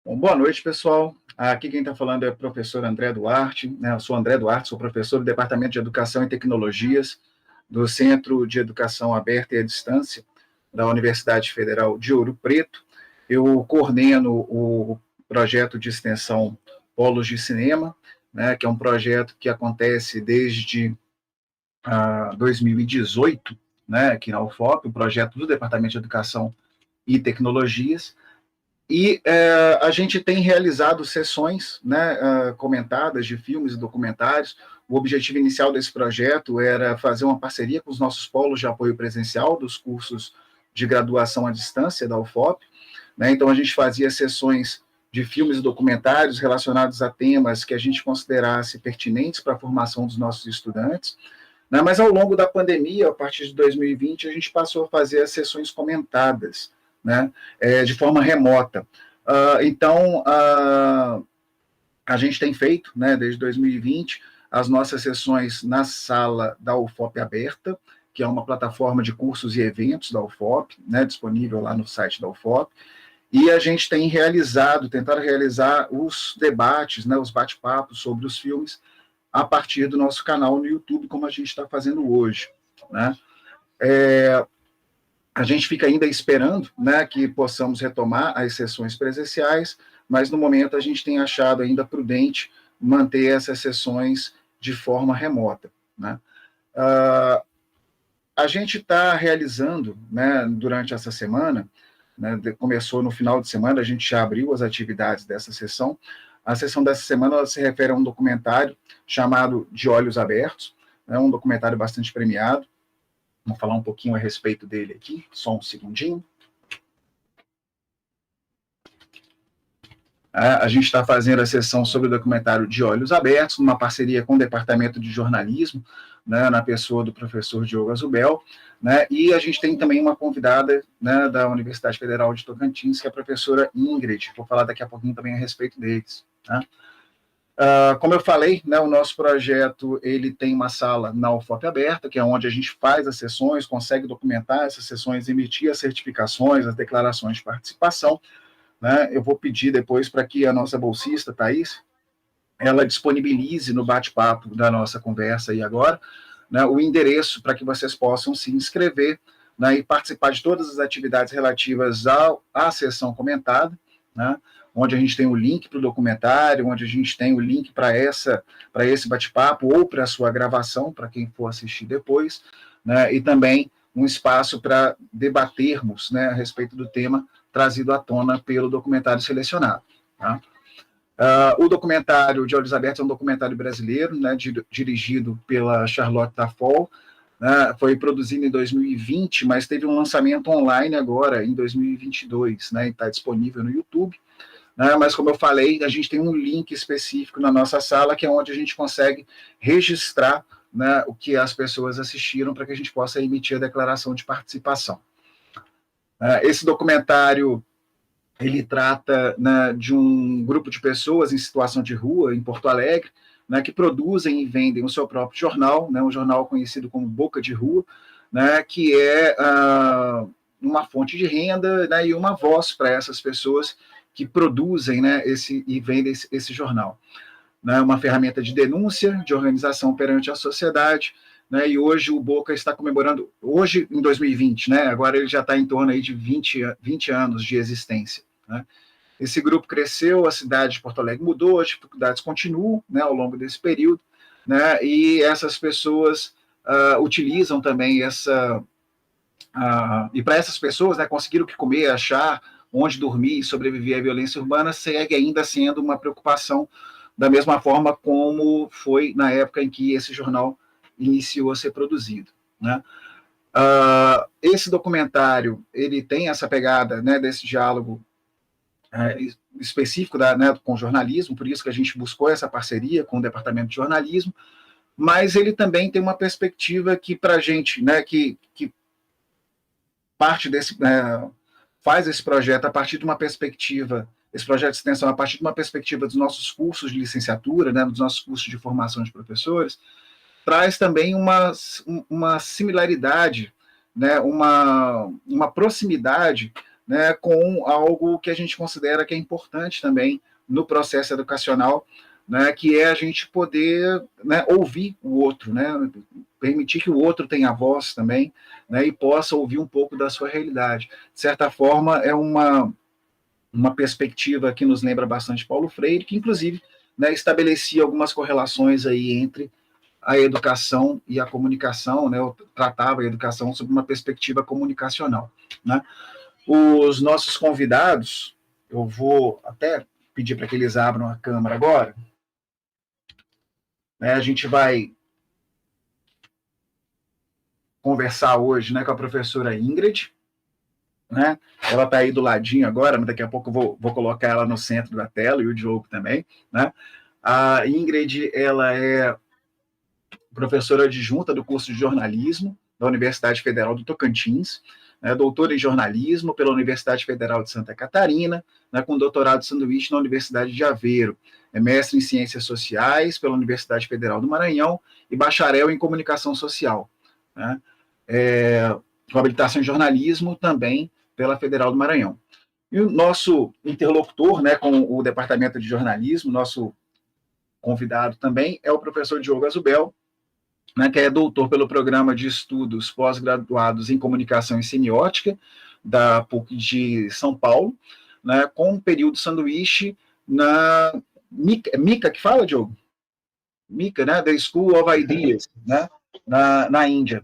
Bom, boa noite, pessoal. Aqui quem está falando é o professor André Duarte, né? Eu sou André Duarte, sou professor do Departamento de Educação e Tecnologias do Centro de Educação Aberta e à Distância da Universidade Federal de Ouro Preto. Eu coordeno o projeto de extensão Polos de Cinema, né, que é um projeto que acontece desde 2018, né, aqui na UFOP, um projeto do Departamento de Educação e Tecnologias. E a gente tem realizado sessões, né, comentadas de filmes e documentários. O objetivo inicial desse projeto era fazer uma parceria com os nossos polos de apoio presencial dos cursos de graduação à distância da UFOP. Né? Então, a gente fazia sessões de filmes e documentários relacionados a temas que a gente considerasse pertinentes para a formação dos nossos estudantes. Né? Mas, ao longo da pandemia, a partir de 2020, a gente passou a fazer as sessões comentadas, né, de forma remota. Então, a gente tem feito, né, desde 2020, as nossas sessões na sala da UFOP Aberta, que é uma plataforma de cursos e eventos da UFOP, né, disponível lá no site da UFOP, e a gente tem tentado realizar os debates, né, os bate-papos sobre os filmes a partir do nosso canal no YouTube, como a gente está fazendo hoje, né. A gente fica ainda esperando, né, que possamos retomar as sessões presenciais, mas no momento a gente tem achado ainda prudente manter essas sessões de forma remota, né. A gente está realizando, né, durante essa semana, né, começou no final de semana, a gente já abriu as atividades dessa sessão. A sessão dessa semana se refere a um documentário chamado De Olhos Abertos, né, um documentário bastante premiado. Vamos falar um pouquinho a respeito dele aqui, só um segundinho. A gente está fazendo a sessão sobre o documentário De Olhos Abertos, numa parceria com o Departamento de Jornalismo, né, na pessoa do professor Diogo Azubel, né, e a gente tem também uma convidada, né, da Universidade Federal de Tocantins, que é a professora Ingrid. Vou falar daqui a pouquinho também a respeito deles. Né. Como eu falei, né, o nosso projeto ele tem uma sala na UFOP Aberta, que é onde a gente faz as sessões, consegue documentar essas sessões, emitir as certificações, as declarações de participação. Né? Eu vou pedir depois para que a nossa bolsista, Thaís, ela disponibilize no bate-papo da nossa conversa aí agora, né, o endereço para que vocês possam se inscrever, né, e participar de todas as atividades relativas à sessão comentada, né, onde a gente tem o link para o documentário, onde a gente tem o link para esse bate-papo ou para a sua gravação, para quem for assistir depois, né, e também um espaço para debatermos, né, a respeito do tema trazido à tona pelo documentário selecionado. Tá? O documentário De Olhos Abertos é um documentário brasileiro, né, dirigido pela Charlotte Tafol, né, foi produzido em 2020, mas teve um lançamento online agora, em 2022, né, e está disponível no YouTube. Né, mas, como eu falei, a gente tem um link específico na nossa sala, que é onde a gente consegue registrar, né, o que as pessoas assistiram, para que a gente possa emitir a declaração de participação. Esse documentário ele trata, né, de um grupo de pessoas em situação de rua, em Porto Alegre, né, que produzem e vendem o seu próprio jornal, né, um jornal conhecido como Boca de Rua, né, que é uma fonte de renda, né, e uma voz para essas pessoas que produzem, né, e vendem esse jornal. Né, uma ferramenta de denúncia, de organização perante a sociedade, né, e hoje o Boca está comemorando, hoje em 2020, né, agora ele já está em torno aí de 20 anos de existência. Né. Esse grupo cresceu, a cidade de Porto Alegre mudou, as dificuldades continuam, né, ao longo desse período, né, e essas pessoas utilizam também e para essas pessoas, né, conseguir o que comer, achar onde dormir e sobreviver à violência urbana segue ainda sendo uma preocupação, da mesma forma como foi na época em que esse jornal iniciou a ser produzido. Né. Esse documentário ele tem essa pegada, né, desse diálogo específico né, com o jornalismo, por isso que a gente buscou essa parceria com o Departamento de Jornalismo, mas ele também tem uma perspectiva que para a gente, né, que parte desse, faz esse projeto a partir de uma perspectiva, esse projeto de extensão a partir de uma perspectiva dos nossos cursos de licenciatura, né, dos nossos cursos de formação de professores, traz também uma similaridade, né, uma proximidade, né, com algo que a gente considera que é importante também no processo educacional, né, que é a gente poder, né, ouvir o outro, né, permitir que o outro tenha voz também, né, e possa ouvir um pouco da sua realidade. De certa forma, é uma perspectiva que nos lembra bastante Paulo Freire, que inclusive, né, estabelecia algumas correlações aí entre a educação e a comunicação, né, eu tratava a educação sob uma perspectiva comunicacional, né. Os nossos convidados, eu vou até pedir para que eles abram a câmera agora, né, a gente vai conversar hoje, né, com a professora Ingrid, né, ela está aí do ladinho agora, mas daqui a pouco eu vou colocar ela no centro da tela, e o Diogo também, né. A Ingrid, ela é professora adjunta do curso de jornalismo da Universidade Federal do Tocantins, né, doutora em jornalismo pela Universidade Federal de Santa Catarina, né, com doutorado de sanduíche na Universidade de Aveiro, é mestre em ciências sociais pela Universidade Federal do Maranhão e bacharel em comunicação social, né, com habilitação em jornalismo também pela Federal do Maranhão. E o nosso interlocutor, né, com o Departamento de Jornalismo, nosso convidado também, é o professor Diogo Azubel, né, que é doutor pelo Programa de Estudos Pós-Graduados em Comunicação e Semiótica, da PUC de São Paulo, né, com um período sanduíche na MICA, que fala, Diogo? MICA, né, The School of Ideas, né, na Índia.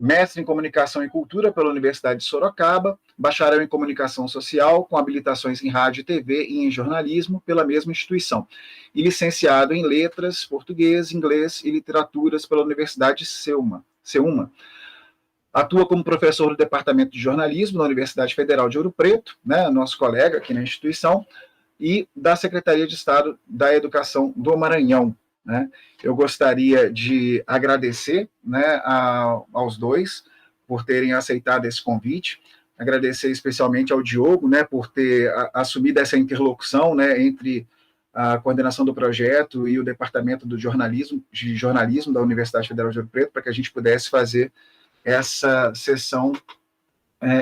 Mestre em Comunicação e Cultura pela Universidade de Sorocaba, bacharel em Comunicação Social, com habilitações em Rádio e TV e em Jornalismo pela mesma instituição, e licenciado em Letras, Português, Inglês e Literaturas pela Universidade Seuma. Atua como professor do Departamento de Jornalismo da Universidade Federal de Ouro Preto, né, nosso colega aqui na instituição, e da Secretaria de Estado da Educação do Maranhão, né. Eu gostaria de agradecer, né, aos dois por terem aceitado esse convite, agradecer especialmente ao Diogo, né, por ter assumido essa interlocução, né, entre a coordenação do projeto e o Departamento de Jornalismo da Universidade Federal de Ouro Preto, para que a gente pudesse fazer essa sessão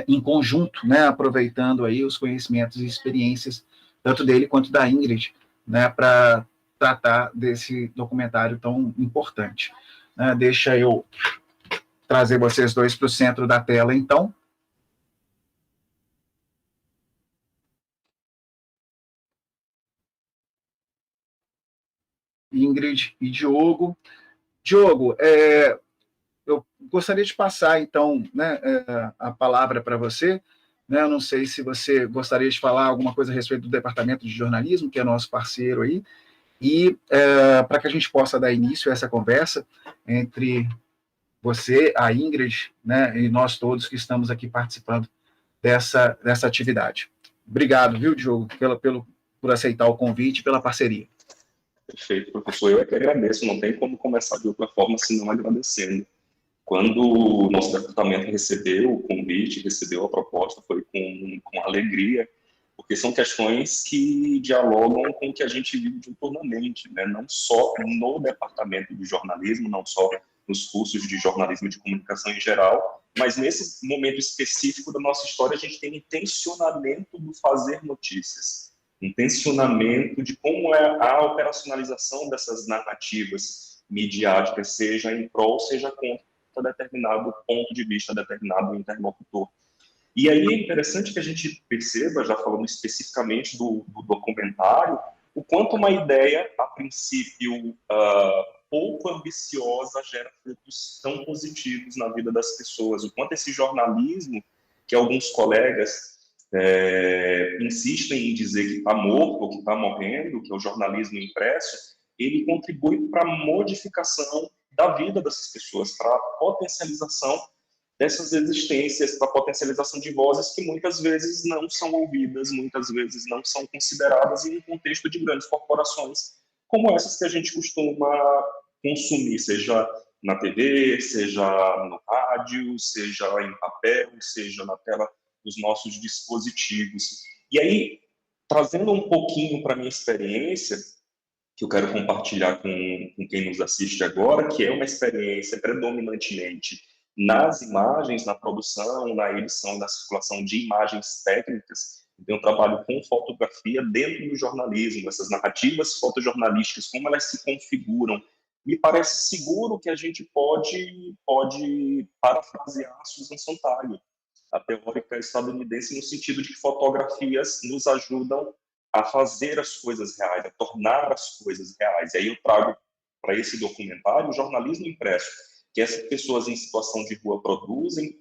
em conjunto, né, aproveitando aí os conhecimentos e experiências tanto dele quanto da Ingrid, né, para tratar desse documentário tão importante, né. Deixa eu trazer vocês dois para o centro da tela, então. Ingrid e Diogo. Diogo, eu gostaria de passar, então, né, a palavra para você, né. Eu não sei se você gostaria de falar alguma coisa a respeito do Departamento de Jornalismo, que é nosso parceiro aí, e para que a gente possa dar início a essa conversa entre você, a Ingrid, né, e nós todos que estamos aqui participando dessa atividade. Obrigado, viu, Diogo, por aceitar o convite e pela parceria. Perfeito, professor. Eu é que agradeço, não tem como começar de outra forma senão agradecendo. Quando o nosso departamento recebeu o convite, recebeu a proposta, foi com alegria, porque são questões que dialogam com o que a gente vive diuturnamente, né? Não só no departamento de jornalismo, não só nos cursos de jornalismo e de comunicação em geral, mas nesse momento específico da nossa história, a gente tem intencionamento do fazer notícias, intencionamento de como é a operacionalização dessas narrativas midiáticas, seja em prol, seja contra determinado ponto de vista, determinado interlocutor. E aí é interessante que a gente perceba, já falando especificamente do documentário, o quanto uma ideia, a princípio, pouco ambiciosa, gera frutos tão positivos na vida das pessoas. O quanto esse jornalismo, que alguns colegas insistem em dizer que está morto ou que está morrendo, que é o jornalismo impresso, ele contribui para a modificação da vida dessas pessoas, para a potencialização dessas existências, para a potencialização de vozes que muitas vezes não são ouvidas, muitas vezes não são consideradas em um contexto de grandes corporações, como essas que a gente costuma consumir, seja na TV, seja no rádio, seja em papel, seja na tela dos nossos dispositivos. E aí, trazendo um pouquinho para a minha experiência, que eu quero compartilhar com quem nos assiste agora, que é uma experiência predominantemente nas imagens, na produção, na edição, na circulação de imagens técnicas. Então, eu trabalho com fotografia dentro do jornalismo, essas narrativas fotojornalísticas, como elas se configuram. Me parece seguro que a gente pode parafrasear Susan Sontag, a teórica estadunidense, no sentido de que fotografias nos ajudam a fazer as coisas reais, a tornar as coisas reais. E aí eu trago para esse documentário o jornalismo impresso, que essas pessoas em situação de rua produzem,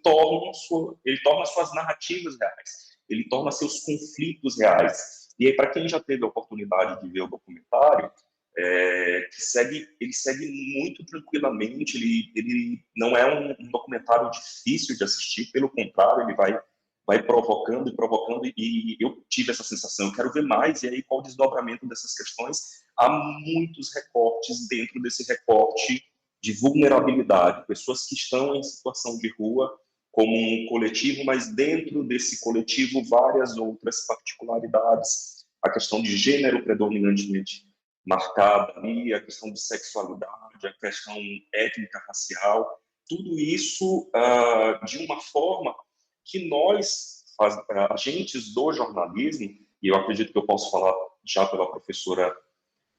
ele torna suas narrativas reais, ele torna seus conflitos reais. E aí, para quem já teve a oportunidade de ver o documentário, ele segue muito tranquilamente, ele não é um documentário difícil de assistir, pelo contrário, ele vai provocando e provocando, e eu tive essa sensação, eu quero ver mais, e aí qual o desdobramento dessas questões? Há muitos recortes dentro desse recorte de vulnerabilidade, pessoas que estão em situação de rua como um coletivo, mas dentro desse coletivo várias outras particularidades, a questão de gênero predominantemente marcada ali, a questão de sexualidade, a questão étnica, racial, tudo isso de uma forma que nós, agentes do jornalismo, e eu acredito que eu posso falar já pela professora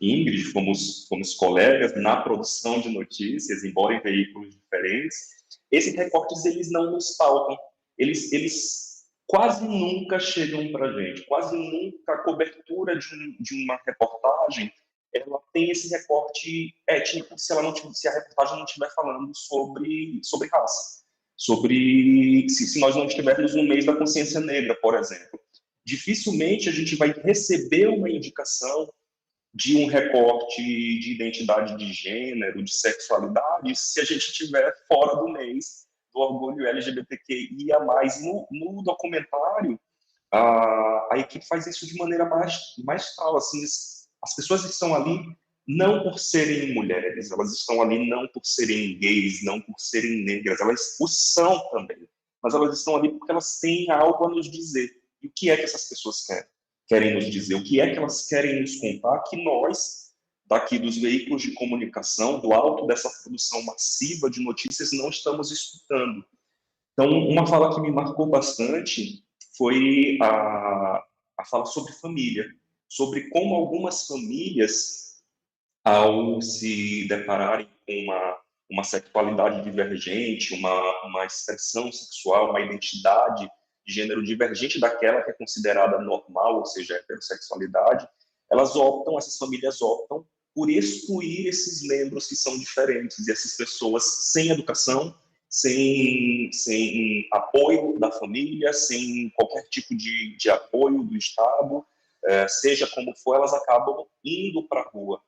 Ingrid, fomos colegas na produção de notícias, embora em veículos diferentes, esses recortes eles não nos pautam, eles quase nunca chegam para a gente, quase nunca a cobertura de uma reportagem ela tem esse recorte étnico se a reportagem não estiver falando sobre raça, se nós não estivermos no mês da consciência negra, por exemplo. Dificilmente a gente vai receber uma indicação de um recorte de identidade de gênero, de sexualidade, se a gente estiver fora do mês do orgulho LGBTQIA+. No documentário, a equipe faz isso de maneira magistral, assim, as pessoas estão ali não por serem mulheres, elas estão ali não por serem gays, não por serem negras, elas o são também, mas elas estão ali porque elas têm algo a nos dizer. E o que é que essas pessoas querem nos dizer? O que é que elas querem nos contar que nós, daqui dos veículos de comunicação, do alto dessa produção massiva de notícias, não estamos escutando? Então, uma fala que me marcou bastante foi a fala sobre família, sobre como algumas famílias, ao se depararem com uma sexualidade divergente, uma expressão sexual, uma identidade de gênero divergente daquela que é considerada normal, ou seja, a heterossexualidade, essas famílias optam por excluir esses membros que são diferentes, e essas pessoas sem educação, sem apoio da família, sem qualquer tipo de apoio do Estado, seja como for, elas acabam indo para a rua.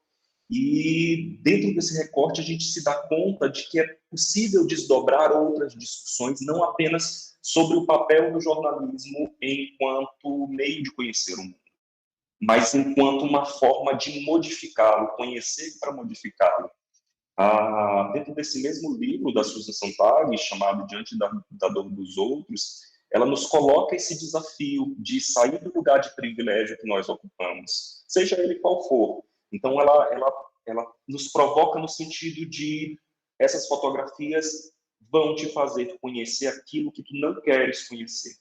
E dentro desse recorte a gente se dá conta de que é possível desdobrar outras discussões, não apenas sobre o papel do jornalismo enquanto meio de conhecer o mundo, mas enquanto uma forma de modificá-lo, conhecer para modificá-lo. Dentro desse mesmo livro da Susan Sontag, chamado Diante da Dor dos Outros, ela nos coloca esse desafio de sair do lugar de privilégio que nós ocupamos, seja ele qual for. Então, ela nos provoca no sentido de essas fotografias vão te fazer conhecer aquilo que tu não queres conhecer.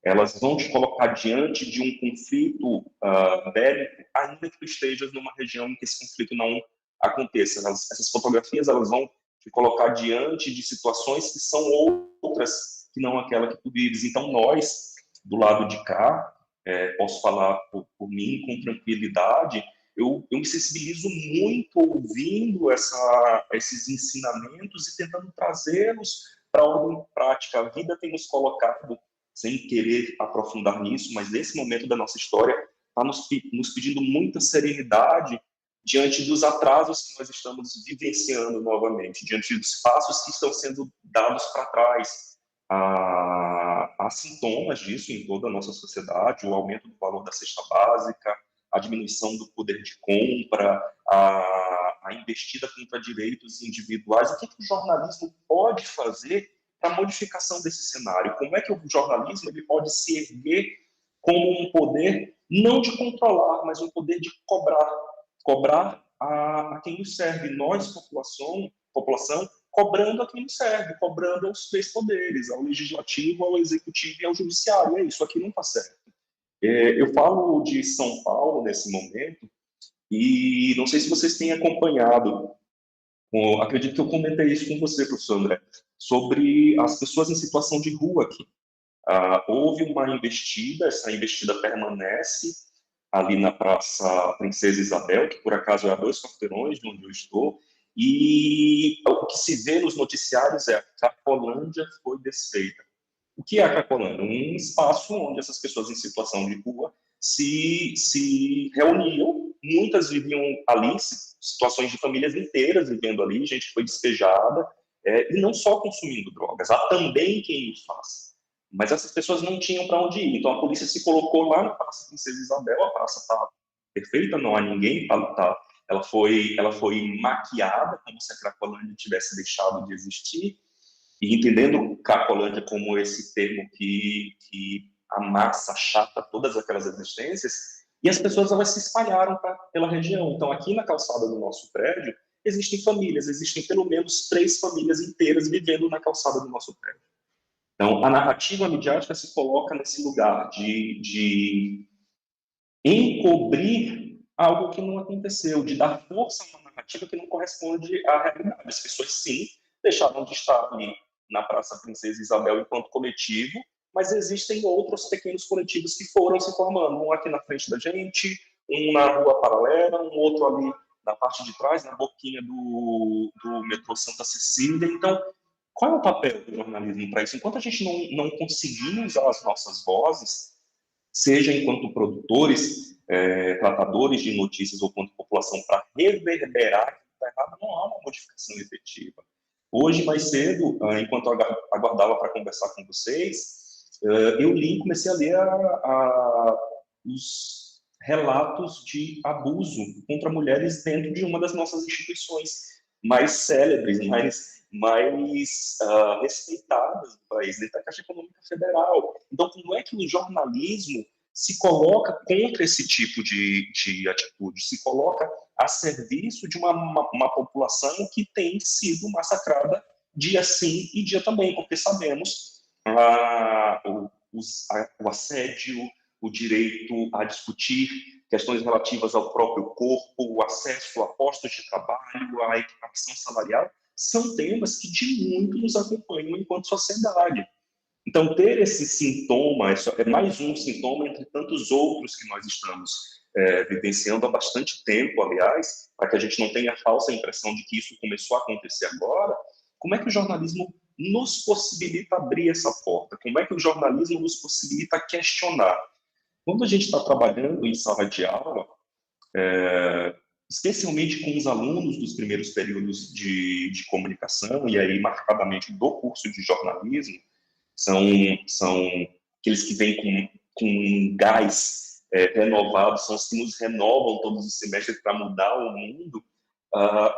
Elas vão te colocar diante de um conflito bélico, ainda que tu estejas numa região em que esse conflito não aconteça. Essas fotografias elas vão te colocar diante de situações que são outras que não aquela que tu vives. Então, nós, do lado de cá, posso falar por mim com tranquilidade, eu me sensibilizo muito ouvindo esses ensinamentos e tentando trazê-los para a ordem prática. A vida tem nos colocado, sem querer aprofundar nisso, mas nesse momento da nossa história, está nos pedindo muita serenidade diante dos atrasos que nós estamos vivenciando novamente, diante dos passos que estão sendo dados para trás. Há sintomas disso em toda a nossa sociedade, o aumento do valor da cesta básica, a diminuição do poder de compra, a investida contra direitos individuais. O que o jornalismo pode fazer para a modificação desse cenário? Como é que o jornalismo ele pode se erguer como um poder, não de controlar, mas um poder de cobrar a quem nos serve, nós, população, cobrando a quem não serve, cobrando aos três poderes, ao legislativo, ao executivo e ao judiciário. É isso aqui não está certo. Eu falo de São Paulo nesse momento e não sei se vocês têm acompanhado, acredito que eu comentei isso com você, professor André, sobre as pessoas em situação de rua aqui. Houve uma investida, essa investida permanece ali na Praça Princesa Isabel, que por acaso é a 2 quarteirões de onde eu estou, e o que se vê nos noticiários é a Cracolândia foi desfeita. O que é a Cracolândia? Um espaço onde essas pessoas em situação de rua se reuniam, muitas viviam ali, situações de famílias inteiras vivendo ali, gente que foi despejada, e não só consumindo drogas, há também quem o faz. Mas essas pessoas não tinham para onde ir, então a polícia se colocou lá na Praça Princesa Isabel, a praça está perfeita, não há ninguém, ela foi maquiada, como se a Cracolândia tivesse deixado de existir, e entendendo Cracolândia como esse termo que amassa, achata todas aquelas existências, e as pessoas elas se espalharam pela região. Então, aqui na calçada do nosso prédio, existem famílias, existem pelo menos 3 famílias inteiras vivendo na calçada do nosso prédio. Então, a narrativa midiática se coloca nesse lugar de encobrir algo que não aconteceu, de dar força a uma narrativa que não corresponde à realidade. As pessoas, sim, deixaram de estar ali na Praça Princesa Isabel enquanto coletivo, mas existem outros pequenos coletivos que foram se formando, um aqui na frente da gente, um na rua paralela, um outro ali na parte de trás, na boquinha do metrô Santa Cecília. Então, qual é o papel do jornalismo para isso? Enquanto a gente não conseguir usar as nossas vozes, seja enquanto produtores, tratadores de notícias ou quanto população, para reverberar aquilo que está errado, não há uma modificação efetiva. Hoje, mais cedo, enquanto eu aguardava para conversar com vocês, eu li e comecei a ler os relatos de abuso contra mulheres dentro de uma das nossas instituições mais célebres, mais respeitadas do país, dentro da Caixa Econômica Federal. Então, como é que o jornalismo se coloca contra esse tipo de atitude, se coloca a serviço de uma população que tem sido massacrada dia sim e dia também, porque sabemos o assédio, o direito a discutir questões relativas ao próprio corpo, o acesso a postos de trabalho, a equiparação salarial, são temas que de muito nos acompanham enquanto sociedade. Então, ter esse sintoma é mais um sintoma entre tantos outros que nós estamos vivenciando há bastante tempo, aliás, para que a gente não tenha a falsa impressão de que isso começou a acontecer agora. Como é que o jornalismo nos possibilita abrir essa porta? Como é que o jornalismo nos possibilita questionar? Quando a gente está trabalhando em sala de aula, especialmente com os alunos dos primeiros períodos de comunicação, e aí marcadamente do curso de jornalismo, são aqueles que vêm com gás renovado, são os que nos renovam todos os semestres para mudar o mundo.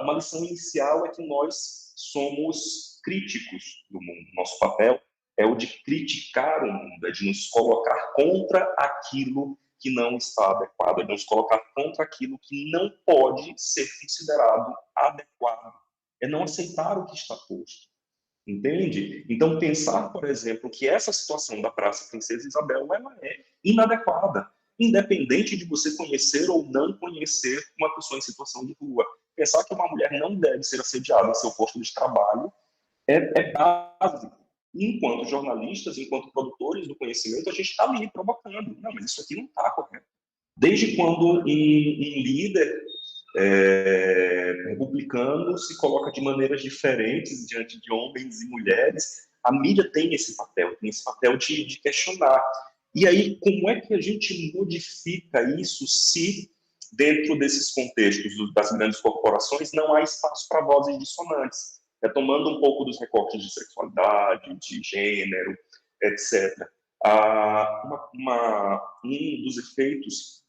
Uma lição inicial é que nós somos críticos do mundo. Nosso papel é o de criticar o mundo, é de nos colocar contra aquilo que não está adequado, é de nos colocar contra aquilo que não pode ser considerado adequado, é não aceitar o que está posto. Entende? Então, pensar, por exemplo, que essa situação da Praça Princesa Isabel ela é inadequada, independente de você conhecer ou não conhecer uma pessoa em situação de rua. Pensar que uma mulher não deve ser assediada em seu posto de trabalho é básico. Enquanto jornalistas, enquanto produtores do conhecimento, a gente está ali provocando. Não, mas isso aqui não está correto. Desde quando um líder republicano se coloca de maneiras diferentes diante de homens e mulheres, a mídia tem esse papel de questionar. E aí, como é que a gente modifica isso se, dentro desses contextos das grandes corporações, não há espaço para vozes dissonantes? Retomando um pouco dos recortes de sexualidade, de gênero, etc. Um dos efeitos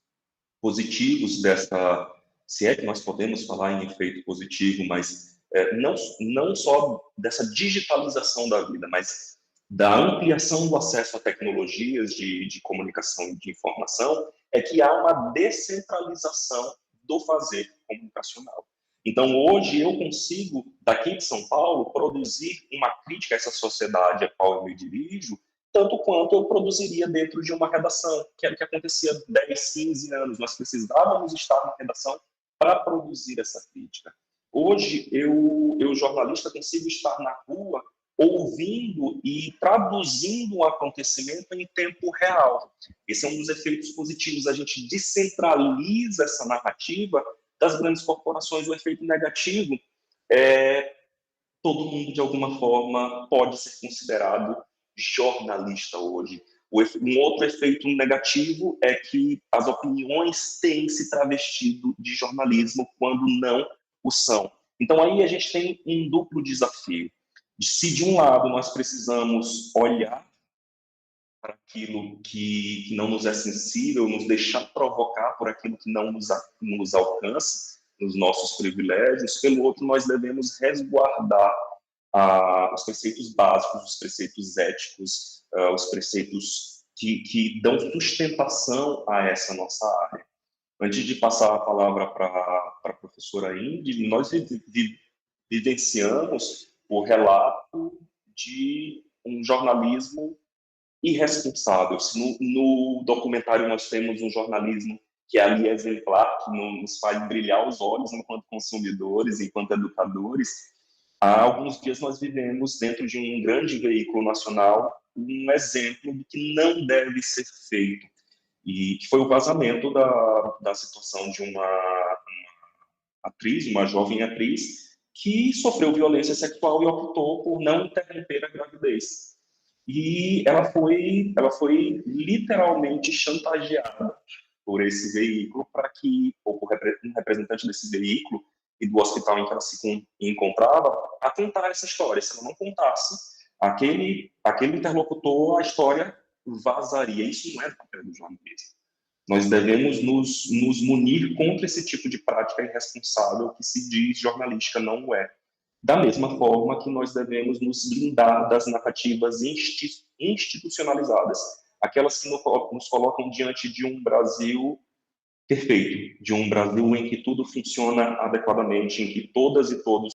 positivos dessa, se é que nós podemos falar em efeito positivo, mas não só dessa digitalização da vida, mas da ampliação do acesso a tecnologias de comunicação e de informação, é que há uma descentralização do fazer comunicacional. Então, hoje, eu consigo, daqui de São Paulo, produzir uma crítica a essa sociedade a qual eu me dirijo, tanto quanto eu produziria dentro de uma redação, que era o que acontecia há 10, 15 anos. Nós precisávamos estar na redação para produzir essa crítica. Hoje, eu, jornalista, consigo estar na rua ouvindo e traduzindo um acontecimento em tempo real. Esse é um dos efeitos positivos. A gente descentraliza essa narrativa das grandes corporações. O efeito negativo é todo mundo, de alguma forma, pode ser considerado jornalista hoje. Um outro efeito negativo é que as opiniões têm se travestido de jornalismo quando não o são. Então, aí a gente tem um duplo desafio. Se, de um lado, nós precisamos olhar para aquilo que não nos é sensível, nos deixar provocar por aquilo que não nos alcança, nos nossos privilégios, pelo outro, nós devemos resguardar os preceitos básicos, os preceitos éticos, os preceitos que dão sustentação a essa nossa área. Antes de passar a palavra para a professora Indy, nós vivenciamos o relato de um jornalismo irresponsável. No documentário nós temos um jornalismo que ali é exemplar, que nos faz brilhar os olhos enquanto consumidores, enquanto educadores. Há alguns dias nós vivemos, dentro de um grande veículo nacional, um exemplo do que não deve ser feito, e que foi o vazamento da situação de uma atriz, uma jovem atriz, que sofreu violência sexual e optou por não interromper a gravidez. E ela foi literalmente chantageada por esse veículo para que, ou por um representante desse veículo e do hospital em que ela se encontrava, a contar essa história. Se ela não contasse, aquele interlocutor, a história vazaria. Isso não é papel do jornalismo. Nós devemos nos munir contra esse tipo de prática irresponsável que se diz jornalística, não é. Da mesma forma que nós devemos nos blindar das narrativas institucionalizadas, aquelas que nos colocam diante de um Brasil perfeito, de um Brasil em que tudo funciona adequadamente, em que todas e todos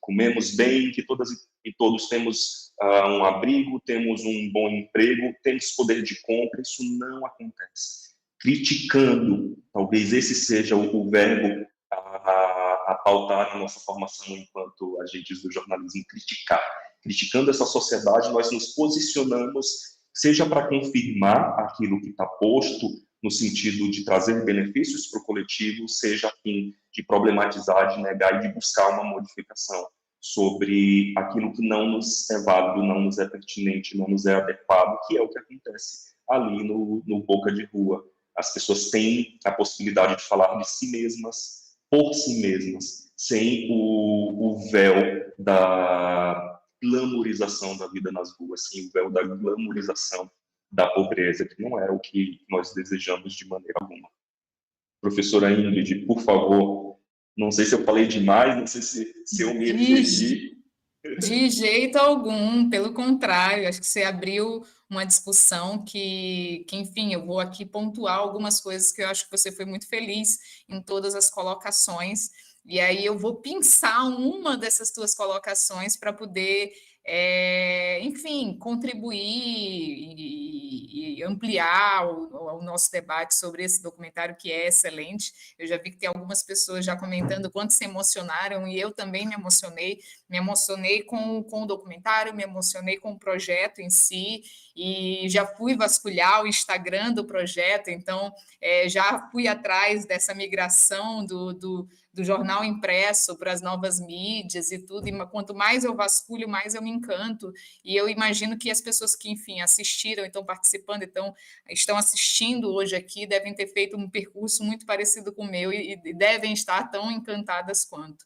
comemos bem, em que todas e todos temos um abrigo, temos um bom emprego, temos poder de compra. Isso não acontece. Criticando, talvez esse seja o verbo a pautar a nossa formação enquanto agentes do jornalismo, criticar. Criticando essa sociedade, nós nos posicionamos, seja para confirmar aquilo que está posto, no sentido de trazer benefícios para o coletivo, seja a fim de problematizar, de negar e de buscar uma modificação sobre aquilo que não nos é válido, não nos é pertinente, não nos é adequado, que é o que acontece ali no boca de rua. As pessoas têm a possibilidade de falar de si mesmas, por si mesmas, sem o véu da glamorização da vida nas ruas, sem o véu da glamorização da pobreza, que não é o que nós desejamos de maneira alguma. Professora Ingrid, por favor, não sei se eu falei demais, não sei se eu me excedi. De jeito algum, pelo contrário, acho que você abriu uma discussão enfim, eu vou aqui pontuar algumas coisas que eu acho que você foi muito feliz em todas as colocações, e aí eu vou pensar uma dessas tuas colocações para poder, enfim, contribuir e ampliar o nosso debate sobre esse documentário, que é excelente. Eu já vi que tem algumas pessoas já comentando quanto se emocionaram, e eu também me emocionei com o documentário, me emocionei com o projeto em si, e já fui vasculhar o Instagram do projeto, então já fui atrás dessa migração do jornal impresso para as novas mídias e tudo, e quanto mais eu vasculho, mais eu me encanto, e eu imagino que as pessoas que, enfim, assistiram, estão participando, estão assistindo hoje aqui, devem ter feito um percurso muito parecido com o meu, e devem estar tão encantadas quanto.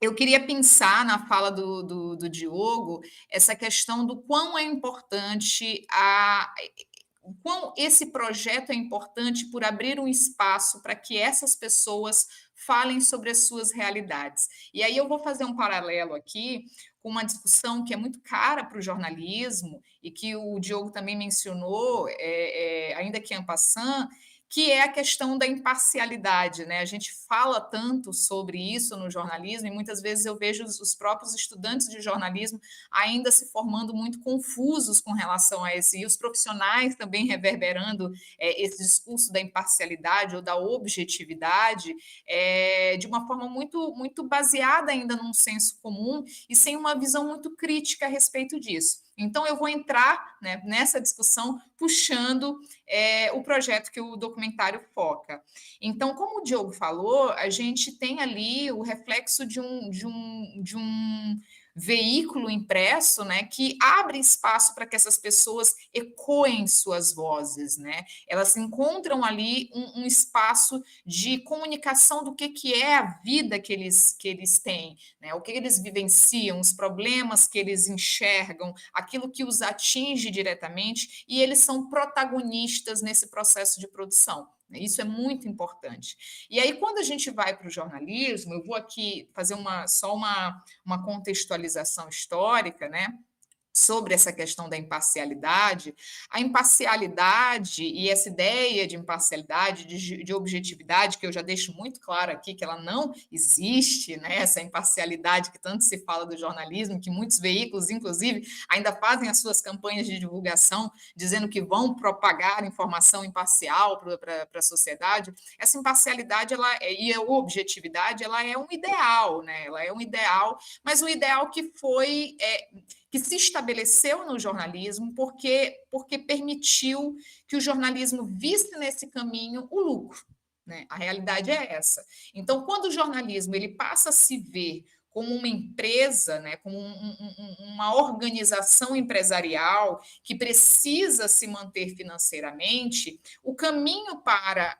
Eu queria pensar na fala do Diogo essa questão do quão é importante o quão esse projeto é importante por abrir um espaço para que essas pessoas falem sobre as suas realidades. E aí eu vou fazer um paralelo aqui com uma discussão que é muito cara para o jornalismo e que o Diogo também mencionou, ainda que en passant, que é a questão da imparcialidade, né? A gente fala tanto sobre isso no jornalismo e muitas vezes eu vejo os próprios estudantes de jornalismo ainda se formando muito confusos com relação a isso, e os profissionais também reverberando esse discurso da imparcialidade ou da objetividade de uma forma muito, muito baseada ainda num senso comum e sem uma visão muito crítica a respeito disso. Então, eu vou entrar, né, nessa discussão puxando o projeto que o documentário foca. Então, como o Diogo falou, a gente tem ali o reflexo de um veículo impresso, né, que abre espaço para que essas pessoas ecoem suas vozes, né? Elas encontram ali um espaço de comunicação do que é a vida que eles têm, né? O que eles vivenciam, os problemas que eles enxergam, aquilo que os atinge diretamente, e eles são protagonistas nesse processo de produção. Isso é muito importante. E aí, quando a gente vai para o jornalismo, eu vou aqui fazer só uma contextualização histórica, né? Sobre essa questão da imparcialidade, a imparcialidade e essa ideia de imparcialidade, de objetividade, que eu já deixo muito claro aqui que ela não existe, né? Essa imparcialidade que tanto se fala do jornalismo, que muitos veículos, inclusive, ainda fazem as suas campanhas de divulgação dizendo que vão propagar informação imparcial para a sociedade. Essa imparcialidade e a objetividade, ela é um ideal, né? Ela é um ideal, mas um ideal que foi que se estabeleceu no jornalismo porque permitiu que o jornalismo visse nesse caminho o lucro, né? A realidade é essa. Então, quando o jornalismo ele passa a se ver como uma empresa, né, como uma organização empresarial que precisa se manter financeiramente, o caminho para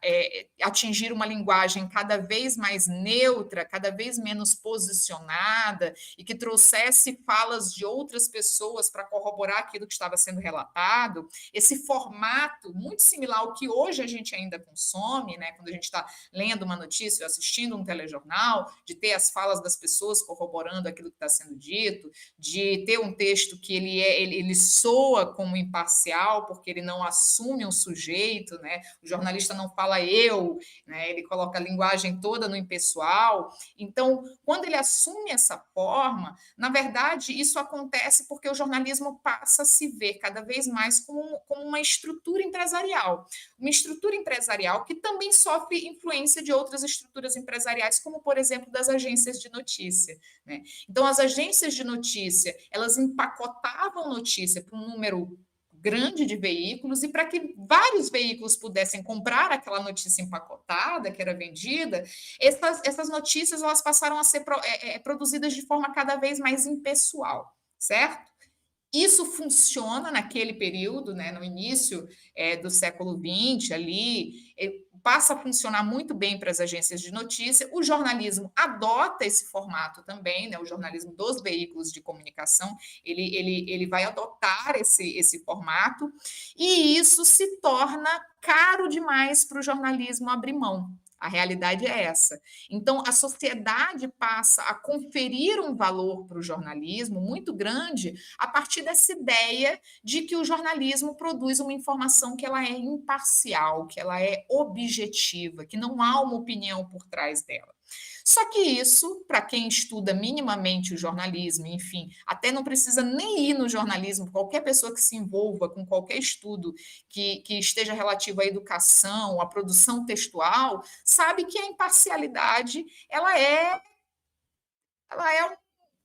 atingir uma linguagem cada vez mais neutra, cada vez menos posicionada e que trouxesse falas de outras pessoas para corroborar aquilo que estava sendo relatado, esse formato muito similar ao que hoje a gente ainda consome, né, quando a gente está lendo uma notícia ou assistindo um telejornal, de ter as falas das pessoas corroborando aquilo que está sendo dito, de ter um texto que ele soa como imparcial, porque ele não assume um sujeito, né? O jornalista não fala eu, né? Ele coloca a linguagem toda no impessoal. Então, quando ele assume essa forma, na verdade, isso acontece porque o jornalismo passa a se ver cada vez mais como uma estrutura empresarial que também sofre influência de outras estruturas empresariais, como, por exemplo, das agências de notícia, né? Então, as agências de notícia, elas empacotavam notícia para um número grande de veículos e para que vários veículos pudessem comprar aquela notícia empacotada que era vendida, essas notícias elas passaram a ser produzidas de forma cada vez mais impessoal, certo? Isso funciona naquele período, né, no início do século XX, ali, passa a funcionar muito bem para as agências de notícia. O jornalismo adota esse formato também, né, o jornalismo dos veículos de comunicação, ele vai adotar esse formato, e isso se torna caro demais para o jornalismo abrir mão. A realidade é essa. Então, a sociedade passa a conferir um valor para o jornalismo muito grande a partir dessa ideia de que o jornalismo produz uma informação que ela é imparcial, que ela é objetiva, que não há uma opinião por trás dela. Só que isso, para quem estuda minimamente o jornalismo, enfim, até não precisa nem ir no jornalismo, qualquer pessoa que se envolva com qualquer estudo que esteja relativo à educação, à produção textual, sabe que a imparcialidade ela é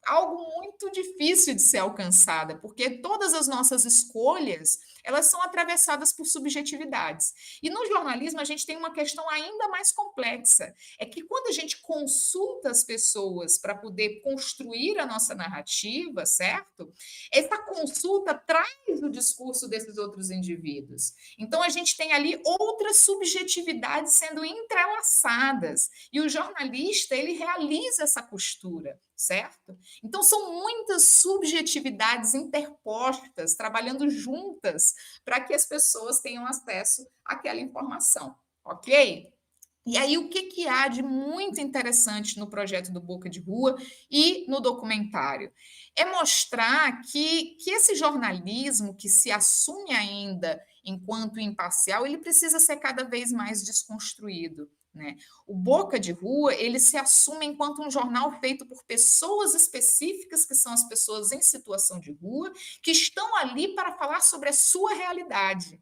algo muito difícil de ser alcançada, porque todas as nossas escolhas, elas são atravessadas por subjetividades. E no jornalismo a gente tem uma questão ainda mais complexa, é que quando a gente consulta as pessoas para poder construir a nossa narrativa, certo? Essa consulta traz o discurso desses outros indivíduos. Então a gente tem ali outras subjetividades sendo entrelaçadas, e o jornalista, ele realiza essa costura, certo? Então, são muitas subjetividades interpostas, trabalhando juntas, para que as pessoas tenham acesso àquela informação, ok? E aí, o que há de muito interessante no projeto do Boca de Rua e no documentário? É mostrar que esse jornalismo que se assume ainda enquanto imparcial, ele precisa ser cada vez mais desconstruído. Né? O Boca de Rua, ele se assume enquanto um jornal feito por pessoas específicas, que são as pessoas em situação de rua, que estão ali para falar sobre a sua realidade.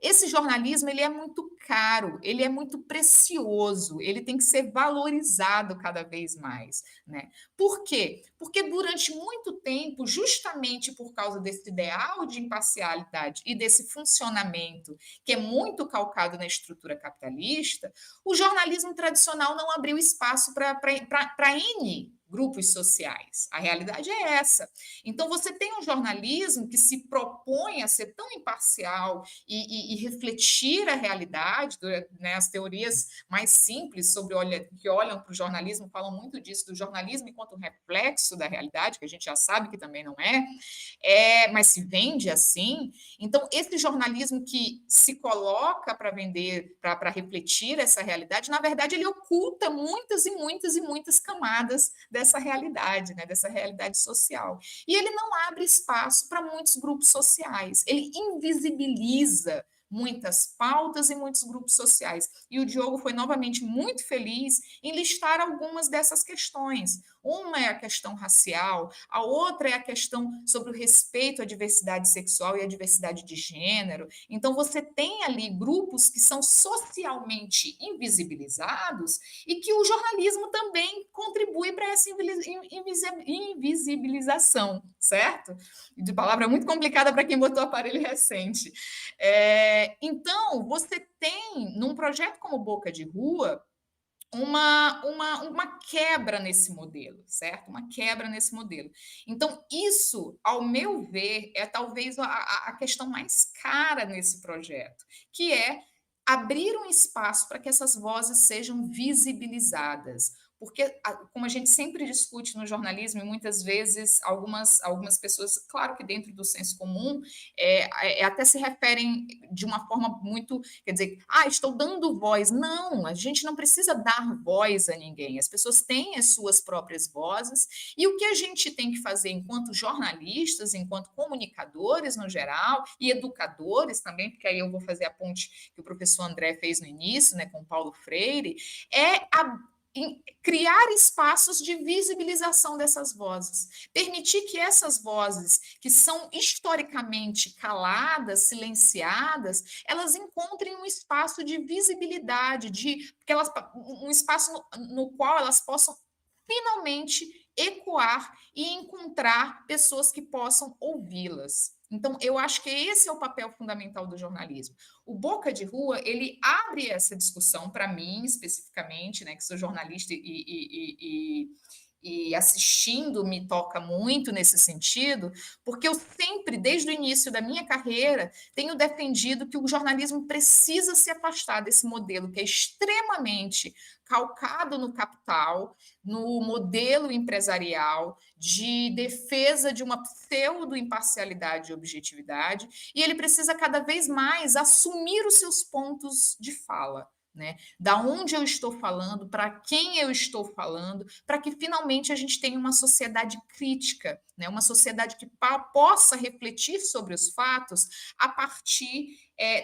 Esse jornalismo, ele é muito caro, ele é muito precioso, ele tem que ser valorizado cada vez mais, né? Por quê? Porque durante muito tempo, justamente por causa desse ideal de imparcialidade e desse funcionamento que é muito calcado na estrutura capitalista, o jornalismo tradicional não abriu espaço para N grupos sociais. A realidade é essa. Então, você tem um jornalismo que se propõe a ser tão imparcial e refletir a realidade, né? As teorias mais simples que olham para o jornalismo falam muito disso, do jornalismo enquanto reflexo da realidade, que a gente já sabe que também não mas se vende assim. Então, esse jornalismo que se coloca para vender, para refletir essa realidade, na verdade, ele oculta muitas e muitas e muitas camadas dessa realidade, né? Dessa realidade social. E ele não abre espaço para muitos grupos sociais, ele invisibiliza muitas pautas e muitos grupos sociais. E o Diogo foi novamente muito feliz em listar algumas dessas questões. Uma é a questão racial, a outra é a questão sobre o respeito à diversidade sexual e à diversidade de gênero. Então, você tem ali grupos que são socialmente invisibilizados e que o jornalismo também contribui para essa invisibilização, certo? De palavra muito complicada para quem botou aparelho recente. Então, você tem, num projeto como Boca de Rua, uma quebra nesse modelo, certo? Uma quebra nesse modelo. Então, isso, ao meu ver, é talvez a questão mais cara nesse projeto, que é abrir um espaço para que essas vozes sejam visibilizadas. Porque, como a gente sempre discute no jornalismo, e muitas vezes algumas pessoas, claro que dentro do senso comum, até se referem de uma forma muito, quer dizer, estou dando voz. Não, a gente não precisa dar voz a ninguém. As pessoas têm as suas próprias vozes, e o que a gente tem que fazer enquanto jornalistas, enquanto comunicadores no geral, e educadores também, porque aí eu vou fazer a ponte que o professor André fez no início, né, com o Paulo Freire, criar espaços de visibilização dessas vozes, permitir que essas vozes, que são historicamente caladas, silenciadas, elas encontrem um espaço de visibilidade, um espaço no qual elas possam finalmente ecoar e encontrar pessoas que possam ouvi-las. Então, eu acho que esse é o papel fundamental do jornalismo. O Boca de Rua, ele abre essa discussão, para mim, especificamente, né, que sou jornalista e assistindo me toca muito nesse sentido, porque eu sempre, desde o início da minha carreira, tenho defendido que o jornalismo precisa se afastar desse modelo que é extremamente calcado no capital, no modelo empresarial, de defesa de uma pseudo-imparcialidade e objetividade, e ele precisa cada vez mais assumir os seus pontos de fala. Né? Da onde eu estou falando, para quem eu estou falando, para que finalmente a gente tenha uma sociedade crítica, né? Uma sociedade que possa refletir sobre os fatos a partir,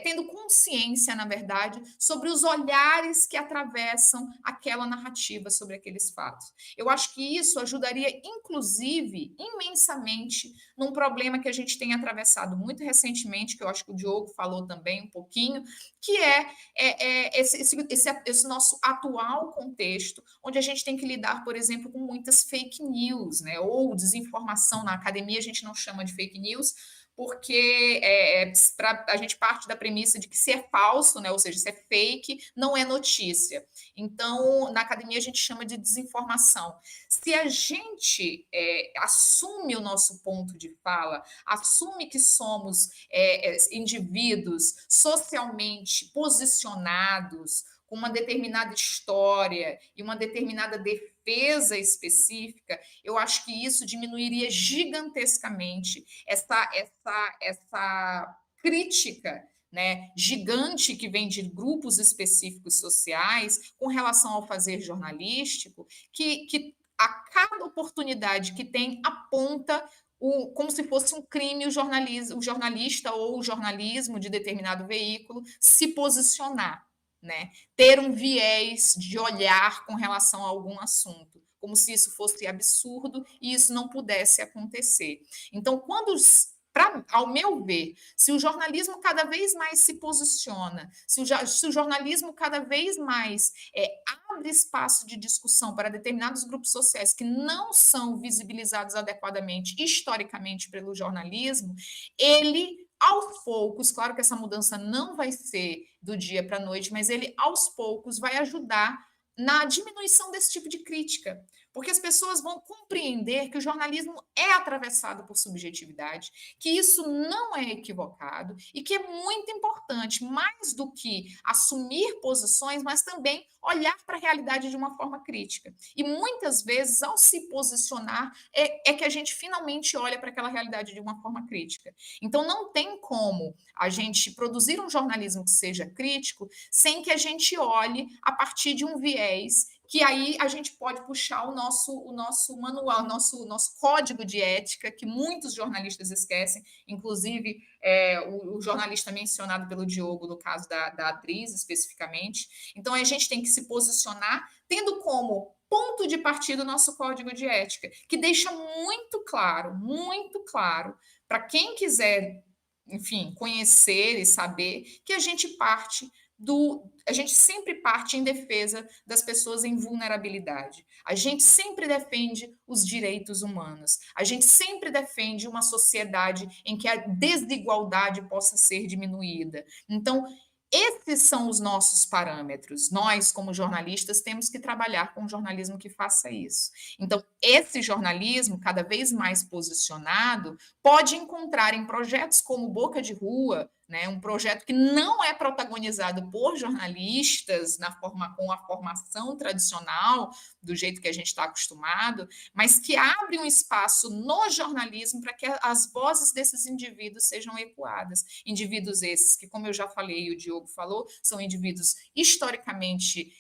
tendo consciência, na verdade, sobre os olhares que atravessam aquela narrativa sobre aqueles fatos. Eu acho que isso ajudaria, inclusive, imensamente, num problema que a gente tem atravessado muito recentemente, que eu acho que o Diogo falou também um pouquinho, que esse nosso atual contexto, onde a gente tem que lidar, por exemplo, com muitas fake news, né, ou desinformação. Na academia a gente não chama de fake news, porque a gente parte da premissa de que se é falso, né, ou seja, se é fake, não é notícia. Então, na academia a gente chama de desinformação. Se a gente assume o nosso ponto de fala, assume que somos indivíduos socialmente posicionados, com uma determinada história e uma determinada defesa específica, eu acho que isso diminuiria gigantescamente essa crítica né, gigante que vem de grupos específicos sociais com relação ao fazer jornalístico, que a cada oportunidade que tem aponta como se fosse um crime o jornalista ou o jornalismo de determinado veículo se posicionar, né? Ter um viés de olhar com relação a algum assunto, como se isso fosse absurdo e isso não pudesse acontecer. Então, ao meu ver, se o jornalismo cada vez mais se posiciona, se o jornalismo cada vez mais abre espaço de discussão para determinados grupos sociais que não são visibilizados adequadamente, historicamente, pelo jornalismo, ele, aos poucos, claro que essa mudança não vai ser do dia para a noite, mas ele, aos poucos, vai ajudar na diminuição desse tipo de crítica, porque as pessoas vão compreender que o jornalismo é atravessado por subjetividade, que isso não é equivocado e que é muito importante, mais do que assumir posições, mas também olhar para a realidade de uma forma crítica. E muitas vezes, ao se posicionar, é que a gente finalmente olha para aquela realidade de uma forma crítica. Então, não tem como a gente produzir um jornalismo que seja crítico sem que a gente olhe a partir de um viés que aí a gente pode puxar o nosso manual, nosso código de ética, que muitos jornalistas esquecem, inclusive o jornalista mencionado pelo Diogo, no caso da atriz, especificamente. Então, a gente tem que se posicionar tendo como ponto de partida o nosso código de ética, que deixa muito claro, para quem quiser, enfim, conhecer e saber, que a gente sempre parte em defesa das pessoas em vulnerabilidade. A gente sempre defende os direitos humanos. A gente sempre defende uma sociedade em que a desigualdade possa ser diminuída. Então, esses são os nossos parâmetros. Nós, como jornalistas, temos que trabalhar com um jornalismo que faça isso. Então, esse jornalismo, cada vez mais posicionado, pode encontrar em projetos como Boca de Rua, né, um projeto que não é protagonizado por jornalistas com a formação tradicional, do jeito que a gente está acostumado, mas que abre um espaço no jornalismo para que as vozes desses indivíduos sejam ecoadas. Indivíduos esses que, como eu já falei e o Diogo falou, são indivíduos historicamente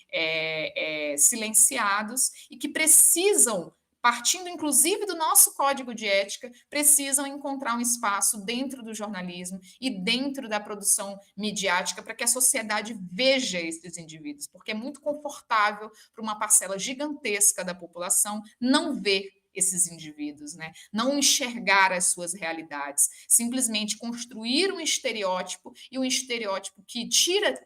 silenciados e que precisam, partindo inclusive do nosso código de ética, precisam encontrar um espaço dentro do jornalismo e dentro da produção midiática para que a sociedade veja esses indivíduos, porque é muito confortável para uma parcela gigantesca da população não ver esses indivíduos, né? Não enxergar as suas realidades, simplesmente construir um estereótipo e um estereótipo que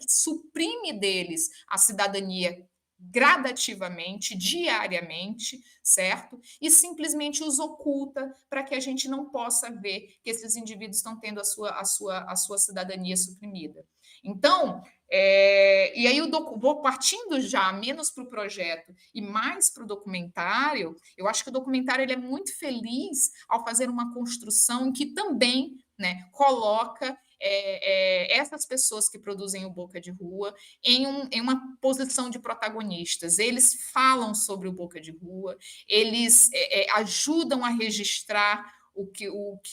suprime deles a cidadania gradativamente, diariamente, certo? E simplesmente os oculta para que a gente não possa ver que esses indivíduos estão tendo a sua cidadania suprimida. Então, e aí vou partindo já menos para o projeto e mais para o documentário. Eu acho que o documentário ele é muito feliz ao fazer uma construção em que também, né, coloca essas pessoas que produzem o Boca de Rua em uma posição de protagonistas. Eles falam sobre o Boca de Rua, eles ajudam a registrar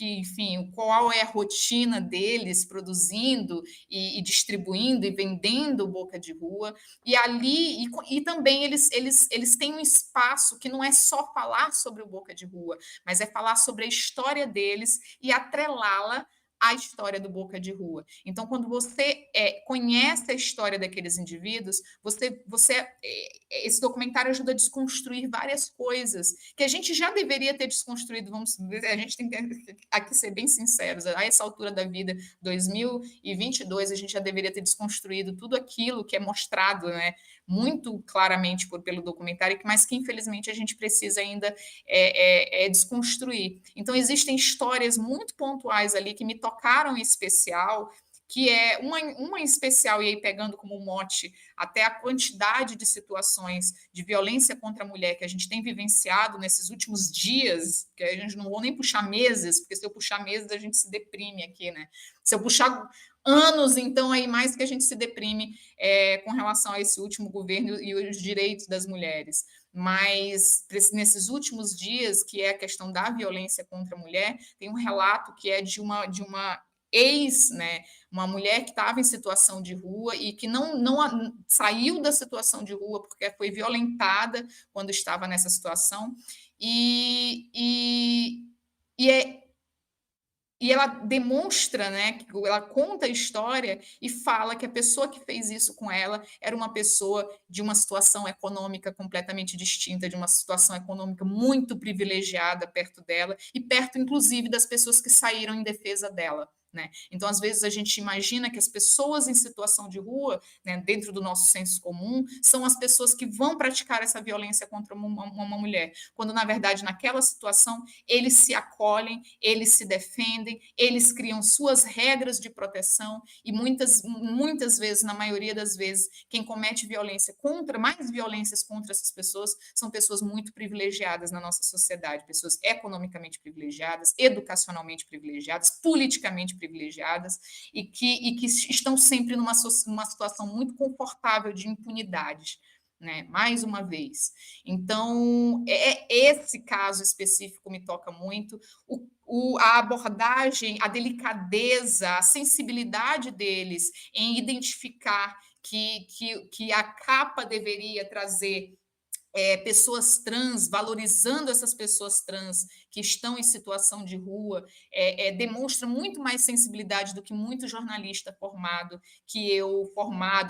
enfim, qual é a rotina deles produzindo e distribuindo e vendendo Boca de Rua, e ali e também eles têm um espaço que não é só falar sobre o Boca de Rua, mas é falar sobre a história deles e atrelá-la à história do Boca de Rua. Então, quando você conhece a história daqueles indivíduos, esse documentário ajuda a desconstruir várias coisas que a gente já deveria ter desconstruído. A gente tem que aqui ser bem sinceros, a essa altura da vida, 2022, a gente já deveria ter desconstruído tudo aquilo que é mostrado, né, muito claramente pelo documentário, mas que, infelizmente, a gente precisa ainda desconstruir. Então, existem histórias muito pontuais ali que me tocaram em especial, que é uma em especial, e aí pegando como mote até a quantidade de situações de violência contra a mulher que a gente tem vivenciado nesses últimos dias, que a gente não vou nem puxar meses, porque se eu puxar meses a gente se deprime aqui, né? Se eu puxar anos, então aí mais que a gente se deprime com relação a esse último governo e os direitos das mulheres. Mas nesses últimos dias, que é a questão da violência contra a mulher, tem um relato que é de uma né, uma mulher que estava em situação de rua e que não saiu da situação de rua porque foi violentada quando estava nessa situação, e ela demonstra, né, ela conta a história e fala que a pessoa que fez isso com ela era uma pessoa de uma situação econômica completamente distinta, de uma situação econômica muito privilegiada perto dela e perto, inclusive, das pessoas que saíram em defesa dela. Né? Então, às vezes, a gente imagina que as pessoas em situação de rua, né, dentro do nosso senso comum, são as pessoas que vão praticar essa violência contra uma mulher, quando, na verdade, naquela situação, eles se acolhem, eles se defendem, eles criam suas regras de proteção e muitas vezes, na maioria das vezes, quem comete mais violências contra essas pessoas são pessoas muito privilegiadas na nossa sociedade, pessoas economicamente privilegiadas, educacionalmente privilegiadas, politicamente privilegiadas e que estão sempre numa situação muito confortável de impunidade. Né? Mais uma vez. Então, esse caso específico me toca muito. A abordagem, a delicadeza, a sensibilidade deles em identificar que a capa deveria trazer pessoas trans, valorizando essas pessoas trans que estão em situação de rua, demonstra muito mais sensibilidade do que muito jornalista formado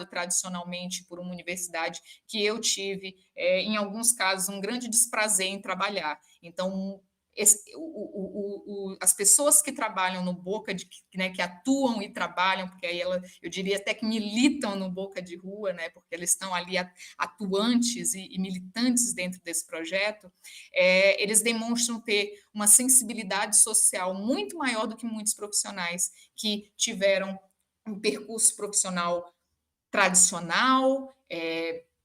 tradicionalmente por uma universidade, que eu tive, em alguns casos, um grande desprazer em trabalhar. Então, as pessoas que trabalham no Boca, né, que atuam e trabalham, porque aí eu diria até que militam no Boca de Rua, né, porque eles estão ali atuantes e militantes dentro desse projeto, eles demonstram ter uma sensibilidade social muito maior do que muitos profissionais que tiveram um percurso profissional tradicional,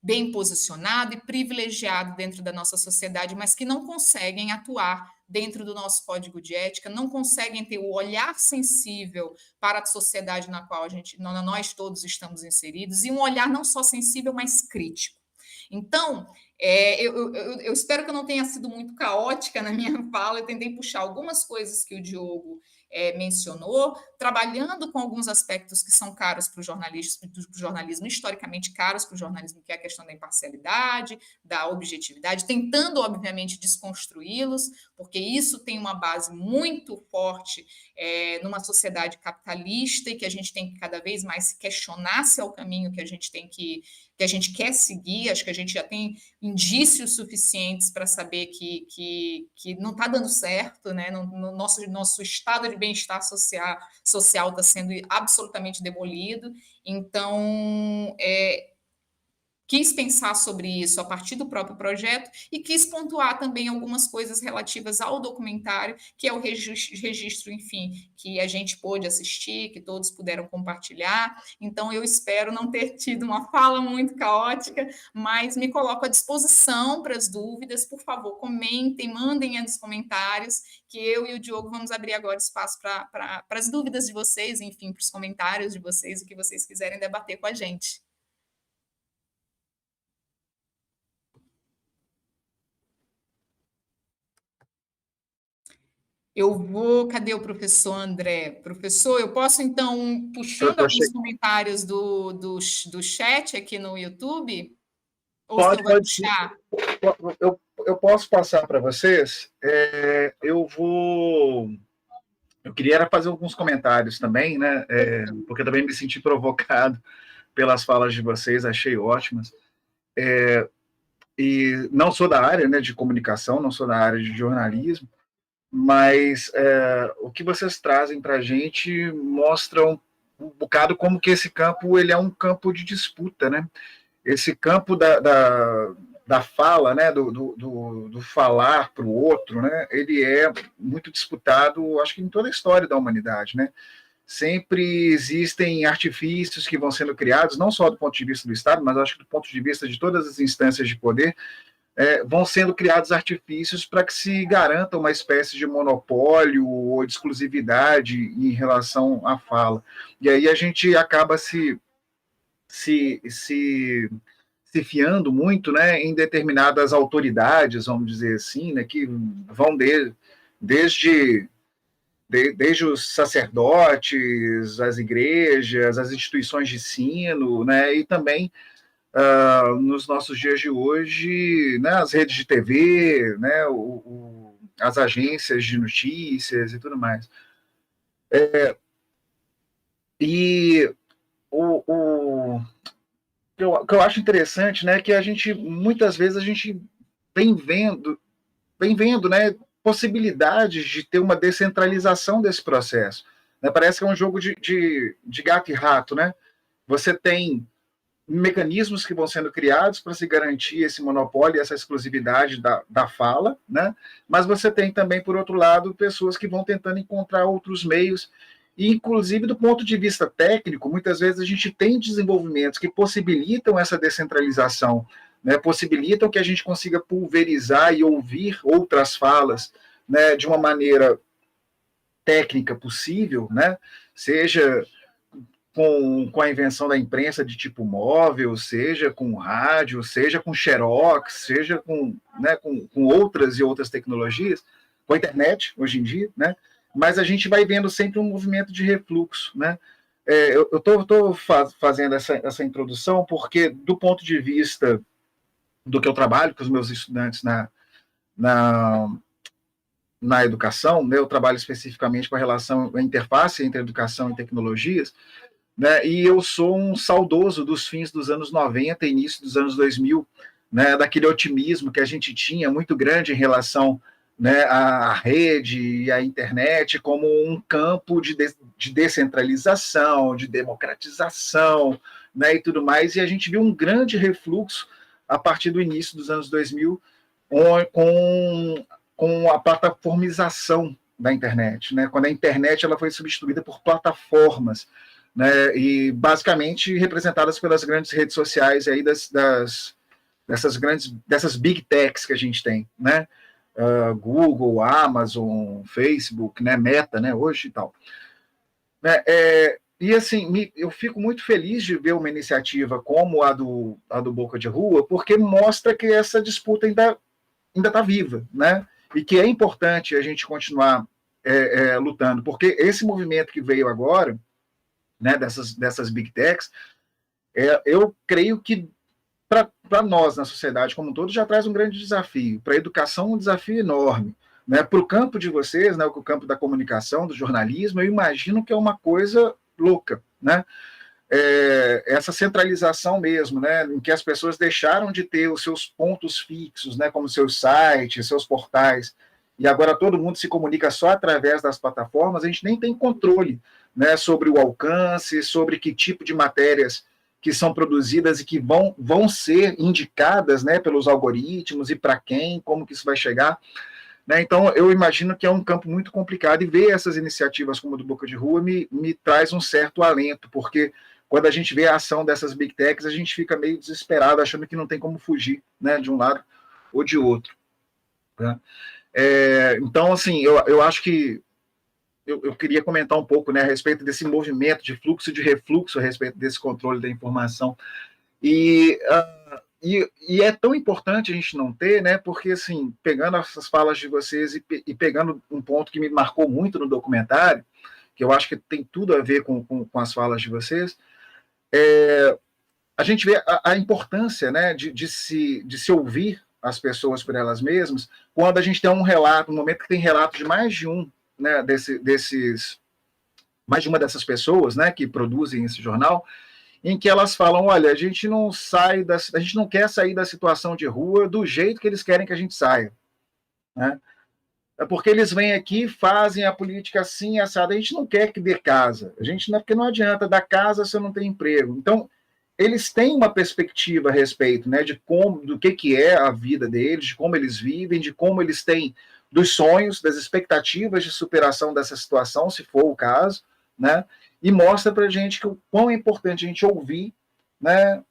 bem posicionado e privilegiado dentro da nossa sociedade, mas que não conseguem atuar dentro do nosso código de ética, não conseguem ter o olhar sensível para a sociedade na qual nós todos estamos inseridos, e um olhar não só sensível, mas crítico. Então, eu espero que eu não tenha sido muito caótica na minha fala, eu tentei puxar algumas coisas que o Diogo mencionou, trabalhando com alguns aspectos que são caros para o jornalismo, historicamente caros para o jornalismo, que é a questão da imparcialidade, da objetividade, tentando, obviamente, desconstruí-los, porque isso tem uma base muito forte numa sociedade capitalista e que a gente tem que cada vez mais se questionar se é o caminho que a gente quer seguir. Acho que a gente já tem indícios suficientes para saber que não está dando certo, né? No nosso estado de bem-estar social está sendo absolutamente demolido. Então, quis pensar sobre isso a partir do próprio projeto e quis pontuar também algumas coisas relativas ao documentário, que é o registro, enfim, que a gente pôde assistir, que todos puderam compartilhar. Então, eu espero não ter tido uma fala muito caótica, mas me coloco à disposição para as dúvidas. Por favor, comentem, mandem nos comentários, que eu e o Diogo vamos abrir agora espaço para as dúvidas de vocês, enfim, para os comentários de vocês, o que vocês quiserem debater com a gente. Cadê o professor André? Professor, eu posso, então, puxando alguns comentários do chat aqui no YouTube? Ou pode, vai puxar? Eu posso passar para vocês. Eu queria fazer alguns comentários também, né? Porque também me senti provocado pelas falas de vocês, achei ótimas. E não sou da área, né, de comunicação, não sou da área de jornalismo, mas o que vocês trazem para a gente mostra um bocado como que esse campo ele é um campo de disputa, né? Esse campo da fala, né, do falar para o outro, né, ele é muito disputado, acho que em toda a história da humanidade, né? Sempre existem artifícios que vão sendo criados, não só do ponto de vista do Estado, mas acho que do ponto de vista de todas as instâncias de poder, vão sendo criados artifícios para que se garanta uma espécie de monopólio ou de exclusividade em relação à fala. E aí a gente acaba se fiando muito, né, em determinadas autoridades, vamos dizer assim, né, que vão desde desde os sacerdotes, as igrejas, as instituições de ensino, né, e também nos nossos dias de hoje, né, as redes de TV, né, as agências de notícias e tudo mais. E o que eu acho interessante, né, que a gente, muitas vezes, a gente vem vendo, né, possibilidades de ter uma descentralização desse processo. Né? Parece que é um jogo de gato e rato, né? Você tem mecanismos que vão sendo criados para se garantir esse monopólio, essa exclusividade da fala, né? Mas você tem também, por outro lado, pessoas que vão tentando encontrar outros meios, e inclusive do ponto de vista técnico, muitas vezes a gente tem desenvolvimentos que possibilitam essa descentralização, né? Possibilitam que a gente consiga pulverizar e ouvir outras falas, né? De uma maneira técnica possível, né? Seja com a invenção da imprensa de tipo móvel, seja com rádio, seja com xerox, seja né, com outras e outras tecnologias, com a internet, hoje em dia, né? Mas a gente vai vendo sempre um movimento de refluxo, né? Eu estou fazendo essa introdução porque, do ponto de vista do que eu trabalho com os meus estudantes na educação, né, eu trabalho especificamente com a relação, a interface entre educação e tecnologias, né, e eu sou um saudoso dos fins dos anos 90 e início dos anos 2000, né, daquele otimismo que a gente tinha muito grande em relação, né, à rede e à internet como um campo de descentralização, de democratização, né, e tudo mais, e a gente viu um grande refluxo a partir do início dos anos 2000 com a plataformização da internet, né, quando a internet ela foi substituída por plataformas, né, e basicamente representadas pelas grandes redes sociais aí dessas big techs que a gente tem, né, Google, Amazon, Facebook, né, Meta, né, hoje e tal. E assim, eu fico muito feliz de ver uma iniciativa como a do Boca de Rua, porque mostra que essa disputa ainda está viva, né, e que é importante a gente continuar lutando, porque esse movimento que veio agora, né, dessas big techs, eu creio que para nós, na sociedade como um todo, já traz um grande desafio. Para a educação, um desafio enorme. Né? Para o campo de vocês, né, o campo da comunicação, do jornalismo, eu imagino que é uma coisa louca. Né? Essa centralização mesmo, né, em que as pessoas deixaram de ter os seus pontos fixos, né, como seus sites, seus portais, e agora todo mundo se comunica só através das plataformas, a gente nem tem controle, né, sobre o alcance, sobre que tipo de matérias que são produzidas e que vão ser indicadas, né, pelos algoritmos e para quem, como que isso vai chegar. Né? Então, eu imagino que é um campo muito complicado, e ver essas iniciativas como a do Boca de Rua me traz um certo alento, porque quando a gente vê a ação dessas big techs, a gente fica meio desesperado, achando que não tem como fugir, né, de um lado ou de outro. Né? Então, assim, eu acho que eu queria comentar um pouco, né, a respeito desse movimento de fluxo e de refluxo a respeito desse controle da informação. E é tão importante a gente não ter, né, porque, assim, pegando essas falas de vocês e pegando um ponto que me marcou muito no documentário, que eu acho que tem tudo a ver com as falas de vocês, a gente vê a importância, né, de se ouvir as pessoas por elas mesmas, quando a gente tem um relato, um momento que tem relato de mais de um, né, mais de uma dessas pessoas, né, que produzem esse jornal, em que elas falam, olha, a gente não quer sair da situação de rua do jeito que eles querem que a gente saia, né? É porque eles vêm aqui, fazem a política assim, assada, a gente não quer que dê casa, porque não adianta dar casa se eu não tenho emprego. Então, eles têm uma perspectiva a respeito, né, do que é a vida deles, de como eles vivem, de como eles têm, dos sonhos, das expectativas de superação dessa situação, se for o caso, né, e mostra para a gente que o quão é importante a gente ouvir, né,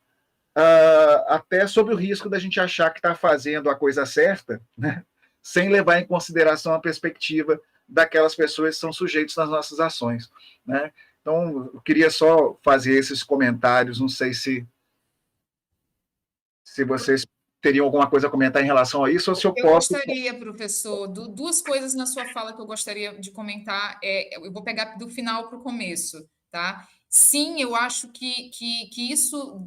até sobre o risco da gente achar que está fazendo a coisa certa, né, sem levar em consideração a perspectiva daquelas pessoas que são sujeitos nas nossas ações, né. Então, eu queria só fazer esses comentários, não sei se vocês teriam alguma coisa a comentar em relação a isso, ou se eu posso... Eu gostaria, professor, duas coisas na sua fala que eu gostaria de comentar. Eu vou pegar do final para o começo, tá? Sim, eu acho que isso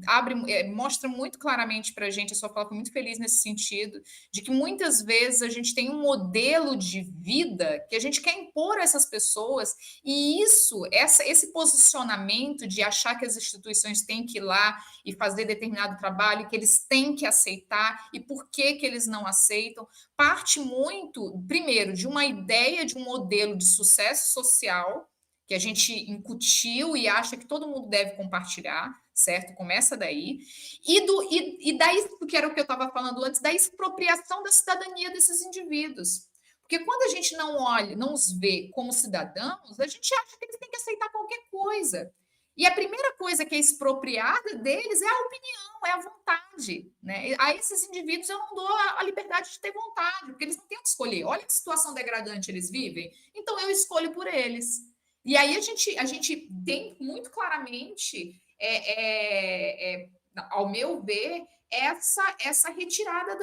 mostra muito claramente para a gente, a sua fala foi muito feliz nesse sentido, de que muitas vezes a gente tem um modelo de vida que a gente quer impor a essas pessoas, e esse posicionamento de achar que as instituições têm que ir lá e fazer determinado trabalho, que eles têm que aceitar, e por que eles não aceitam, parte muito, primeiro, de uma ideia de um modelo de sucesso social, que a gente incutiu e acha que todo mundo deve compartilhar, certo? Começa daí. E daí, que era o que eu estava falando antes, da expropriação da cidadania desses indivíduos. Porque quando a gente não olha, não os vê como cidadãos, a gente acha que eles têm que aceitar qualquer coisa. E a primeira coisa que é expropriada deles é a opinião, é a vontade. Né? A esses indivíduos eu não dou a liberdade de ter vontade, porque eles não têm o que escolher. Olha que situação degradante eles vivem, então eu escolho por eles. E aí a gente tem muito claramente, ao meu ver, essa retirada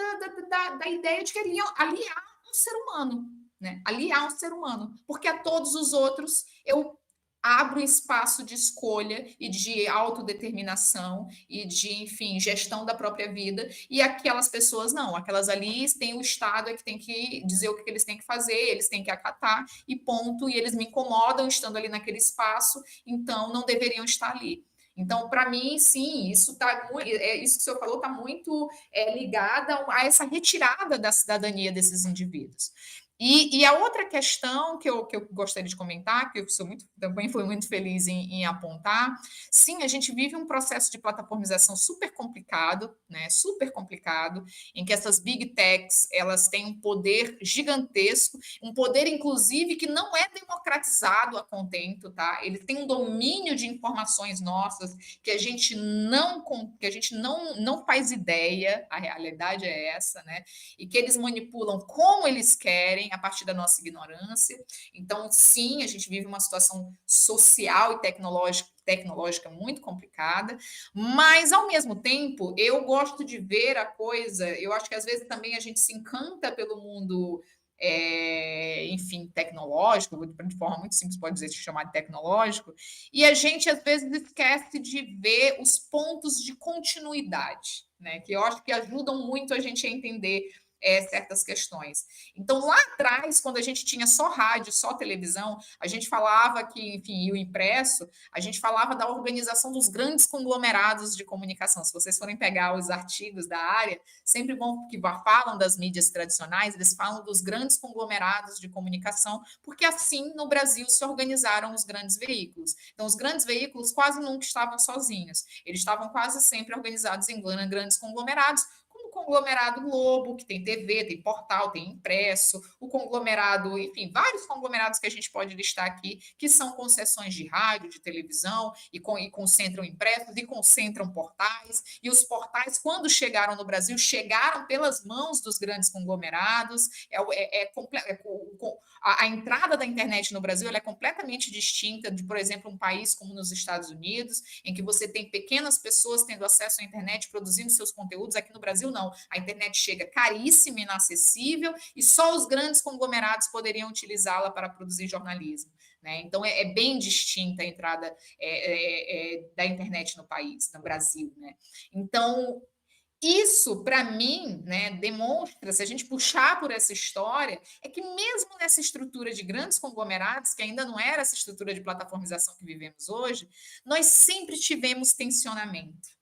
da ideia de que aliar um ser humano, né? Aliar um ser humano, porque a todos os outros eu abro espaço de escolha e de autodeterminação e de, enfim, gestão da própria vida, e aquelas pessoas não, aquelas ali têm o Estado que tem que dizer o que eles têm que fazer, eles têm que acatar e ponto, e eles me incomodam estando ali naquele espaço, então não deveriam estar ali. Então, para mim, sim, isso que o senhor falou está muito ligada a essa retirada da cidadania desses indivíduos. E a outra questão que eu gostaria de comentar, que eu também fui muito feliz em apontar, sim, a gente vive um processo de plataformização super complicado, né? Super complicado, em que essas big techs elas têm um poder gigantesco, um poder, inclusive, que não é democratizado a contento, tá? Ele tem um domínio de informações nossas que a gente não faz ideia, a realidade é essa, né? E que eles manipulam como eles querem, a partir da nossa ignorância. Então, sim, a gente vive uma situação social e tecnológica muito complicada, mas, ao mesmo tempo, eu gosto de ver a coisa, eu acho que às vezes também a gente se encanta pelo mundo, enfim, tecnológico, de forma muito simples pode dizer, chamar de tecnológico, e a gente às vezes esquece de ver os pontos de continuidade, né, que eu acho que ajudam muito a gente a entender certas questões. Então, lá atrás, quando a gente tinha só rádio, só televisão, a gente falava que, enfim, e o impresso, a gente falava da organização dos grandes conglomerados de comunicação. Se vocês forem pegar os artigos da área, sempre que falam das mídias tradicionais, eles falam dos grandes conglomerados de comunicação, porque assim, no Brasil, se organizaram os grandes veículos. Então, os grandes veículos quase nunca estavam sozinhos. Eles estavam quase sempre organizados em grandes conglomerados, o conglomerado Globo, que tem TV, tem portal, tem impresso, o conglomerado, enfim, vários conglomerados que a gente pode listar aqui, que são concessões de rádio, de televisão, e concentram impressos, e concentram portais, e os portais, quando chegaram no Brasil, chegaram pelas mãos dos grandes conglomerados, a entrada da internet no Brasil ela é completamente distinta de, por exemplo, um país como nos Estados Unidos, em que você tem pequenas pessoas tendo acesso à internet, produzindo seus conteúdos. Aqui no Brasil, não. A internet chega caríssima, inacessível, e só os grandes conglomerados poderiam utilizá-la para produzir jornalismo. Né? Então, é bem distinta a entrada da internet no país, no Brasil. Né? Então, isso, para mim, né, demonstra, se a gente puxar por essa história, é que mesmo nessa estrutura de grandes conglomerados, que ainda não era essa estrutura de plataformização que vivemos hoje, nós sempre tivemos tensionamento.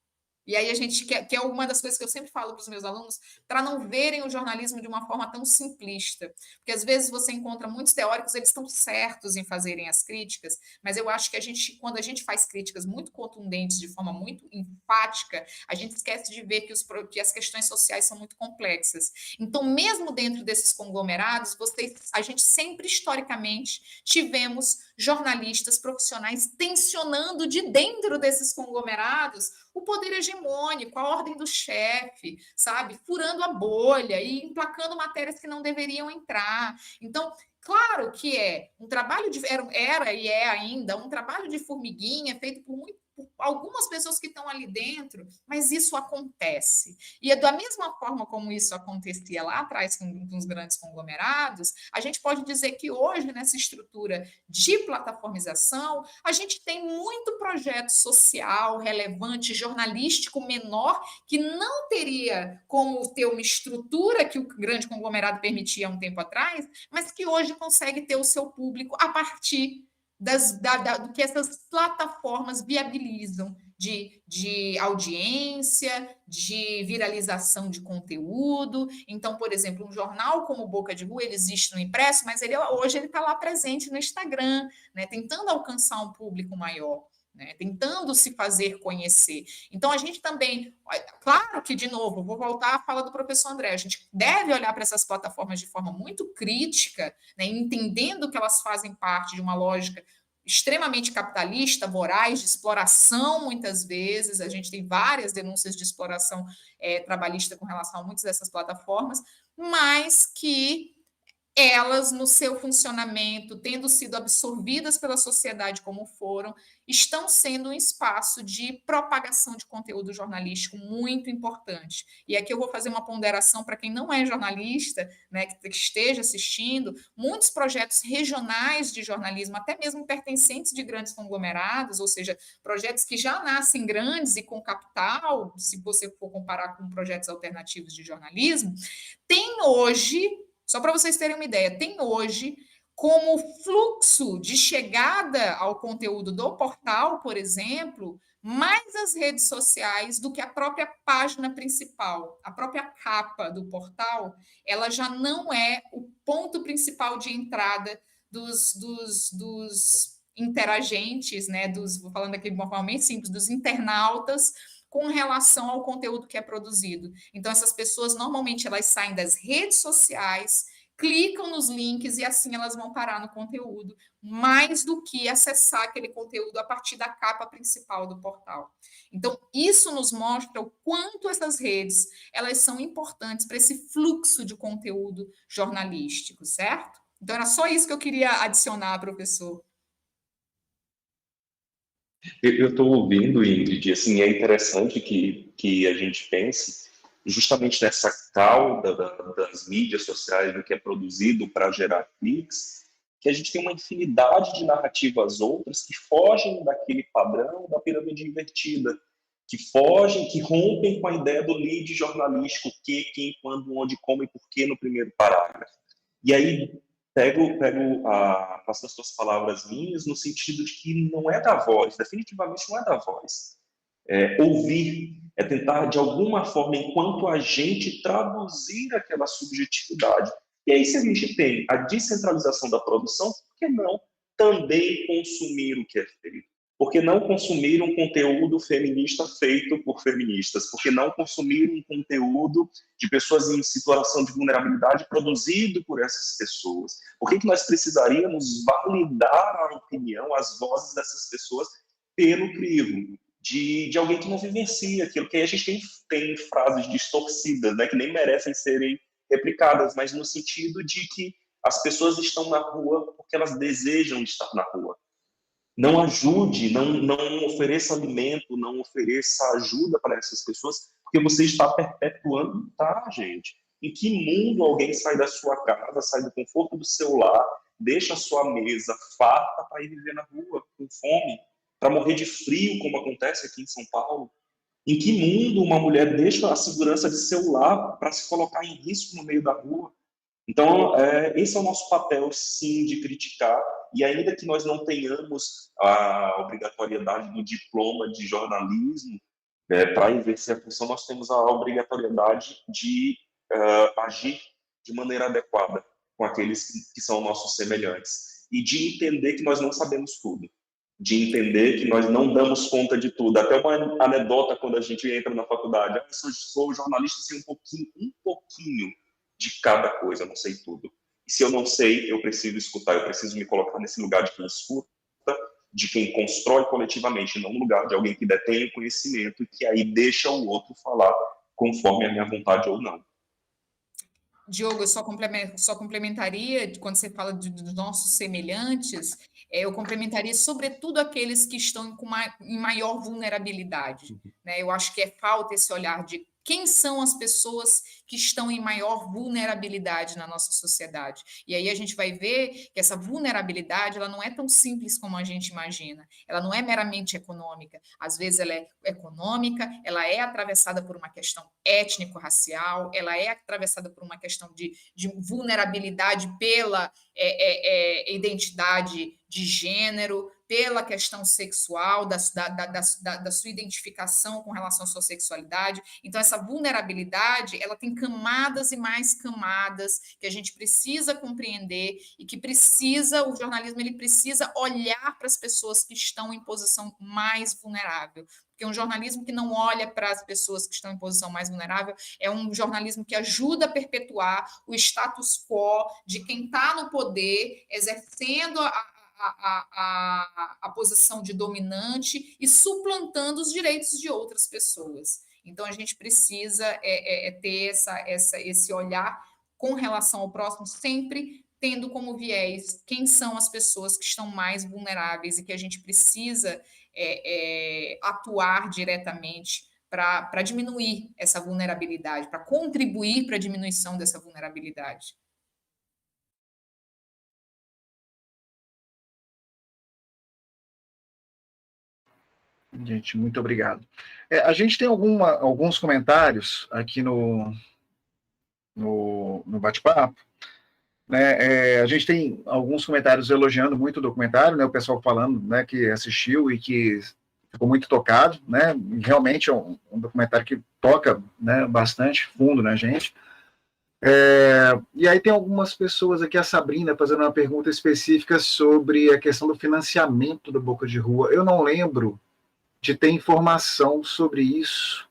E aí a gente que é uma das coisas que eu sempre falo para os meus alunos, para não verem o jornalismo de uma forma tão simplista, porque às vezes você encontra muitos teóricos, eles estão certos em fazerem as críticas, mas eu acho que quando a gente faz críticas muito contundentes, de forma muito enfática, a gente esquece de ver que as questões sociais são muito complexas. Então, mesmo dentro desses conglomerados, a gente sempre, historicamente, tivemos jornalistas profissionais tensionando de dentro desses conglomerados o poder hegemônico, a ordem do chefe, sabe? Furando a bolha e emplacando matérias que não deveriam entrar. Então, claro que é um trabalho era e é ainda um trabalho de formiguinha feito por algumas pessoas que estão ali dentro, mas isso acontece. E é da mesma forma como isso acontecia lá atrás com os grandes conglomerados, a gente pode dizer que hoje, nessa estrutura de plataformização, a gente tem muito projeto social, relevante, jornalístico menor, que não teria como ter uma estrutura que o grande conglomerado permitia há um tempo atrás, mas que hoje consegue ter o seu público a partir do que essas plataformas viabilizam de audiência, de viralização de conteúdo. Então, por exemplo, um jornal como Boca de Rua, ele existe no impresso, mas hoje ele está lá presente no Instagram, né, tentando alcançar um público maior. Né, tentando se fazer conhecer. Então, a gente também, claro que, de novo, vou voltar à fala do professor André, a gente deve olhar para essas plataformas de forma muito crítica, né, entendendo que elas fazem parte de uma lógica extremamente capitalista, voraz, de exploração, muitas vezes, a gente tem várias denúncias de exploração trabalhista com relação a muitas dessas plataformas, mas que elas, no seu funcionamento, tendo sido absorvidas pela sociedade como foram, estão sendo um espaço de propagação de conteúdo jornalístico muito importante. E aqui eu vou fazer uma ponderação para quem não é jornalista, né, que esteja assistindo, muitos projetos regionais de jornalismo, até mesmo pertencentes de grandes conglomerados, ou seja, projetos que já nascem grandes e com capital, se você for comparar com projetos alternativos de jornalismo, tem hoje... Só para vocês terem uma ideia, tem hoje como fluxo de chegada ao conteúdo do portal, por exemplo, mais as redes sociais do que a própria página principal. A própria capa do portal, ela já não é o ponto principal de entrada dos interagentes, né? Vou falando aqui de uma forma bem simples, dos internautas, com relação ao conteúdo que é produzido. Então, essas pessoas, normalmente, elas saem das redes sociais, clicam nos links e assim elas vão parar no conteúdo, mais do que acessar aquele conteúdo a partir da capa principal do portal. Então, isso nos mostra o quanto essas redes, elas são importantes para esse fluxo de conteúdo jornalístico, certo? Então, era só isso que eu queria adicionar, professor. Eu estou ouvindo, Ingrid, assim, é interessante que a gente pense justamente nessa cauda das mídias sociais, do que é produzido para gerar cliques, que a gente tem uma infinidade de narrativas outras que fogem daquele padrão da pirâmide invertida, que fogem, que rompem com a ideia do lead jornalístico, o que, quem, quando, onde, como e por que no primeiro parágrafo. E aí faço as tuas palavras minhas no sentido de que não é da voz, definitivamente não é da voz. Ouvir é tentar, de alguma forma, enquanto agente, traduzir aquela subjetividade. E aí, se a gente tem a descentralização da produção, por que não também consumir o que é feito? Por que não consumir um conteúdo feminista feito por feministas? Por que não consumir um conteúdo de pessoas em situação de vulnerabilidade produzido por essas pessoas? Por que nós precisaríamos validar a opinião, as vozes dessas pessoas pelo crivo de alguém que não vivencia aquilo? Que aí a gente tem frases distorcidas, né, que nem merecem serem replicadas, mas no sentido de que as pessoas estão na rua porque elas desejam estar na rua. Não ajude, não ofereça alimento, não ofereça ajuda para essas pessoas, porque você está perpetuando, tá, gente? Em que mundo alguém sai da sua casa, sai do conforto do seu lar, deixa a sua mesa farta para ir viver na rua, com fome, para morrer de frio, como acontece aqui em São Paulo? Em que mundo uma mulher deixa a segurança de seu lar para se colocar em risco no meio da rua? Então, esse é o nosso papel, sim, de criticar, e ainda que nós não tenhamos a obrigatoriedade do diploma de jornalismo para exercer a função, nós temos a obrigatoriedade de agir de maneira adequada com aqueles que são nossos semelhantes, e de entender que nós não sabemos tudo, de entender que nós não damos conta de tudo. Até uma anedota quando a gente entra na faculdade: eu sou jornalista, sei um pouquinho de cada coisa, eu não sei tudo. E se eu não sei, eu preciso escutar, eu preciso me colocar nesse lugar de quem escuta, de quem constrói coletivamente, não no lugar de alguém que detém o conhecimento e que aí deixa o outro falar conforme a minha vontade ou não. Diogo, eu só complementaria, quando você fala dos nossos semelhantes, eu complementaria sobretudo aqueles que estão em maior vulnerabilidade, né? Eu acho que falta esse olhar de quem são as pessoas que estão em maior vulnerabilidade na nossa sociedade. E aí a gente vai ver que essa vulnerabilidade, ela não é tão simples como a gente imagina. Ela não é meramente econômica. Às vezes ela é econômica, ela é atravessada por uma questão étnico-racial, ela é atravessada por uma questão de vulnerabilidade pela identidade de gênero, pela questão sexual, da sua identificação com relação à sua sexualidade. Então, essa vulnerabilidade, ela tem camadas e mais camadas que a gente precisa compreender e que o jornalismo, ele precisa olhar para as pessoas que estão em posição mais vulnerável. Porque um jornalismo que não olha para as pessoas que estão em posição mais vulnerável é um jornalismo que ajuda a perpetuar o status quo de quem está no poder, exercendo a posição de dominante e suplantando os direitos de outras pessoas. Então, a gente precisa ter esse olhar com relação ao próximo, sempre tendo como viés quem são as pessoas que estão mais vulneráveis e que a gente precisa atuar diretamente para diminuir essa vulnerabilidade, para contribuir para a diminuição dessa vulnerabilidade. Gente, muito obrigado. A gente tem alguns comentários aqui no bate-papo, né? A gente tem alguns comentários elogiando muito o documentário, né? O pessoal falando, né, que assistiu e que ficou muito tocado, né? Realmente é um documentário que toca, né, bastante fundo na gente. E aí tem algumas pessoas aqui, a Sabrina, fazendo uma pergunta específica sobre a questão do financiamento do Boca de Rua. Eu não lembro de ter informação sobre isso.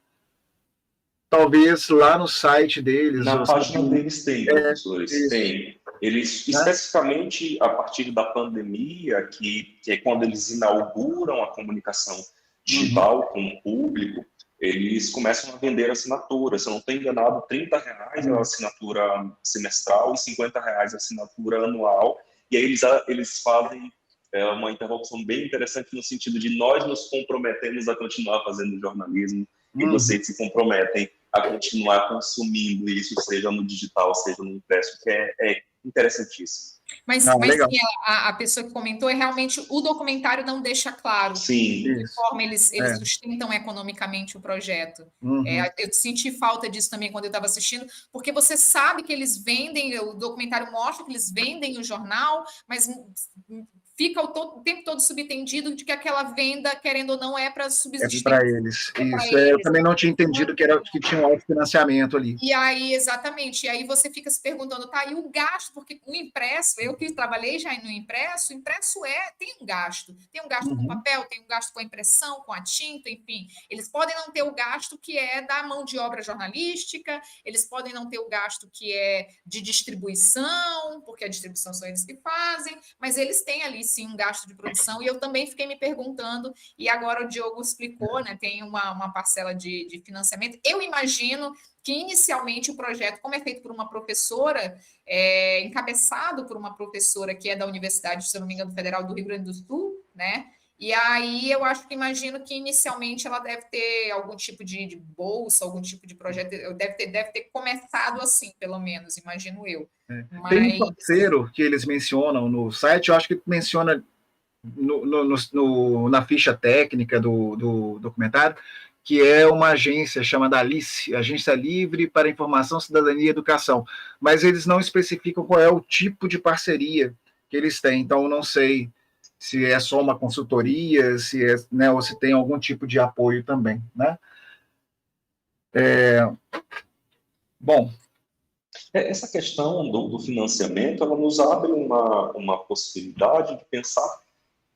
Talvez lá no site deles. Na página deles tem, professores, tem. Eles, especificamente a partir da pandemia, que é quando eles inauguram a comunicação digital com o público, eles começam a vender assinaturas. Se eu não estou enganado, R$30 é a assinatura semestral e R$50 a assinatura anual. E aí eles fazem uma interrupção bem interessante no sentido de nós nos comprometemos a continuar fazendo jornalismo e vocês se comprometem a continuar consumindo isso, seja no digital, seja no impresso, que é interessantíssimo. Mas sim, a pessoa que comentou realmente o documentário não deixa claro sim, de que forma eles sustentam economicamente o projeto. Eu senti falta disso também quando eu estava assistindo, porque você sabe que eles vendem, o documentário mostra que eles vendem o jornal, mas fica o tempo todo subtendido de que aquela venda, querendo ou não, é para subsistir. Para eles. Isso. Eu também não tinha entendido que tinha um autofinanciamento ali. E aí, exatamente, e aí você fica se perguntando, tá, e o gasto, porque o impresso, eu que trabalhei já no impresso, o impresso tem um gasto com papel, tem um gasto com a impressão, com a tinta, enfim, eles podem não ter o gasto que é da mão de obra jornalística, eles podem não ter o gasto que é de distribuição, porque a distribuição são eles que fazem, mas eles têm ali sim um gasto de produção, e eu também fiquei me perguntando, e agora o Diogo explicou, né, tem uma parcela de financiamento, eu imagino que inicialmente o projeto, como é feito por uma professora, encabeçado por uma professora que é da Universidade, se eu não me engano, Federal do Rio Grande do Sul, né? E aí eu imagino que inicialmente ela deve ter algum tipo de bolsa, algum tipo de projeto, deve ter começado assim, pelo menos, imagino eu. Mas... Tem um parceiro que eles mencionam no site, eu acho que menciona na ficha técnica do documentário, que é uma agência chamada ALICE, Agência Livre para Informação, Cidadania e Educação, mas eles não especificam qual é o tipo de parceria que eles têm, então eu não sei se é só uma consultoria, se é, né, ou se tem algum tipo de apoio também, né? Bom. Essa questão do financiamento, ela nos abre uma possibilidade de pensar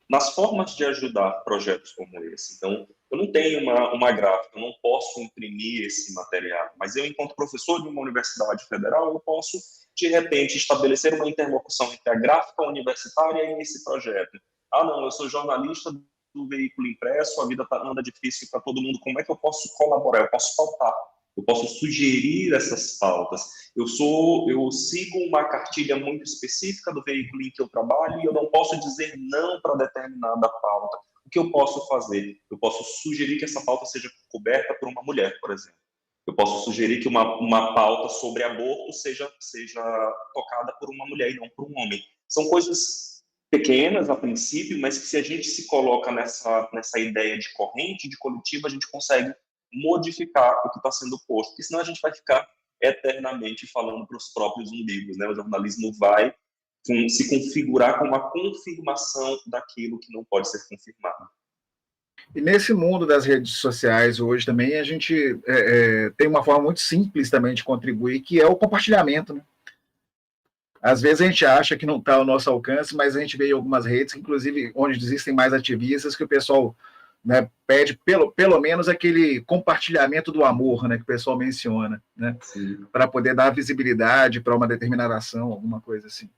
nas formas de ajudar projetos como esse. Então, eu não tenho uma gráfica, eu não posso imprimir esse material, mas eu, enquanto professor de uma universidade federal, eu posso, de repente, estabelecer uma interlocução entre a gráfica universitária e esse projeto. Ah, não, eu sou jornalista do veículo impresso, a vida anda difícil para todo mundo, como é que eu posso colaborar? Eu posso pautar eu posso sugerir essas pautas. Eu sigo uma cartilha muito específica do veículo em que eu trabalho e eu não posso dizer não para determinada pauta. O que eu posso fazer? Eu posso sugerir que essa pauta seja coberta por uma mulher, por exemplo. Eu posso sugerir que uma pauta sobre aborto seja tocada por uma mulher e não por um homem. São coisas pequenas a princípio, mas que se a gente se coloca nessa ideia de corrente, de coletiva, a gente consegue modificar o que está sendo posto, porque senão a gente vai ficar eternamente falando para os próprios umbigos, né? O jornalismo vai se configurar como uma confirmação daquilo que não pode ser confirmado. E nesse mundo das redes sociais hoje também, a gente tem uma forma muito simples também de contribuir, que é o compartilhamento, né? Às vezes a gente acha que não está ao nosso alcance, mas a gente vê em algumas redes, inclusive onde existem mais ativistas, que o pessoal, né, pede pelo menos aquele compartilhamento do amor, né, que o pessoal menciona, né, para poder dar visibilidade para uma determinada ação, alguma coisa assim.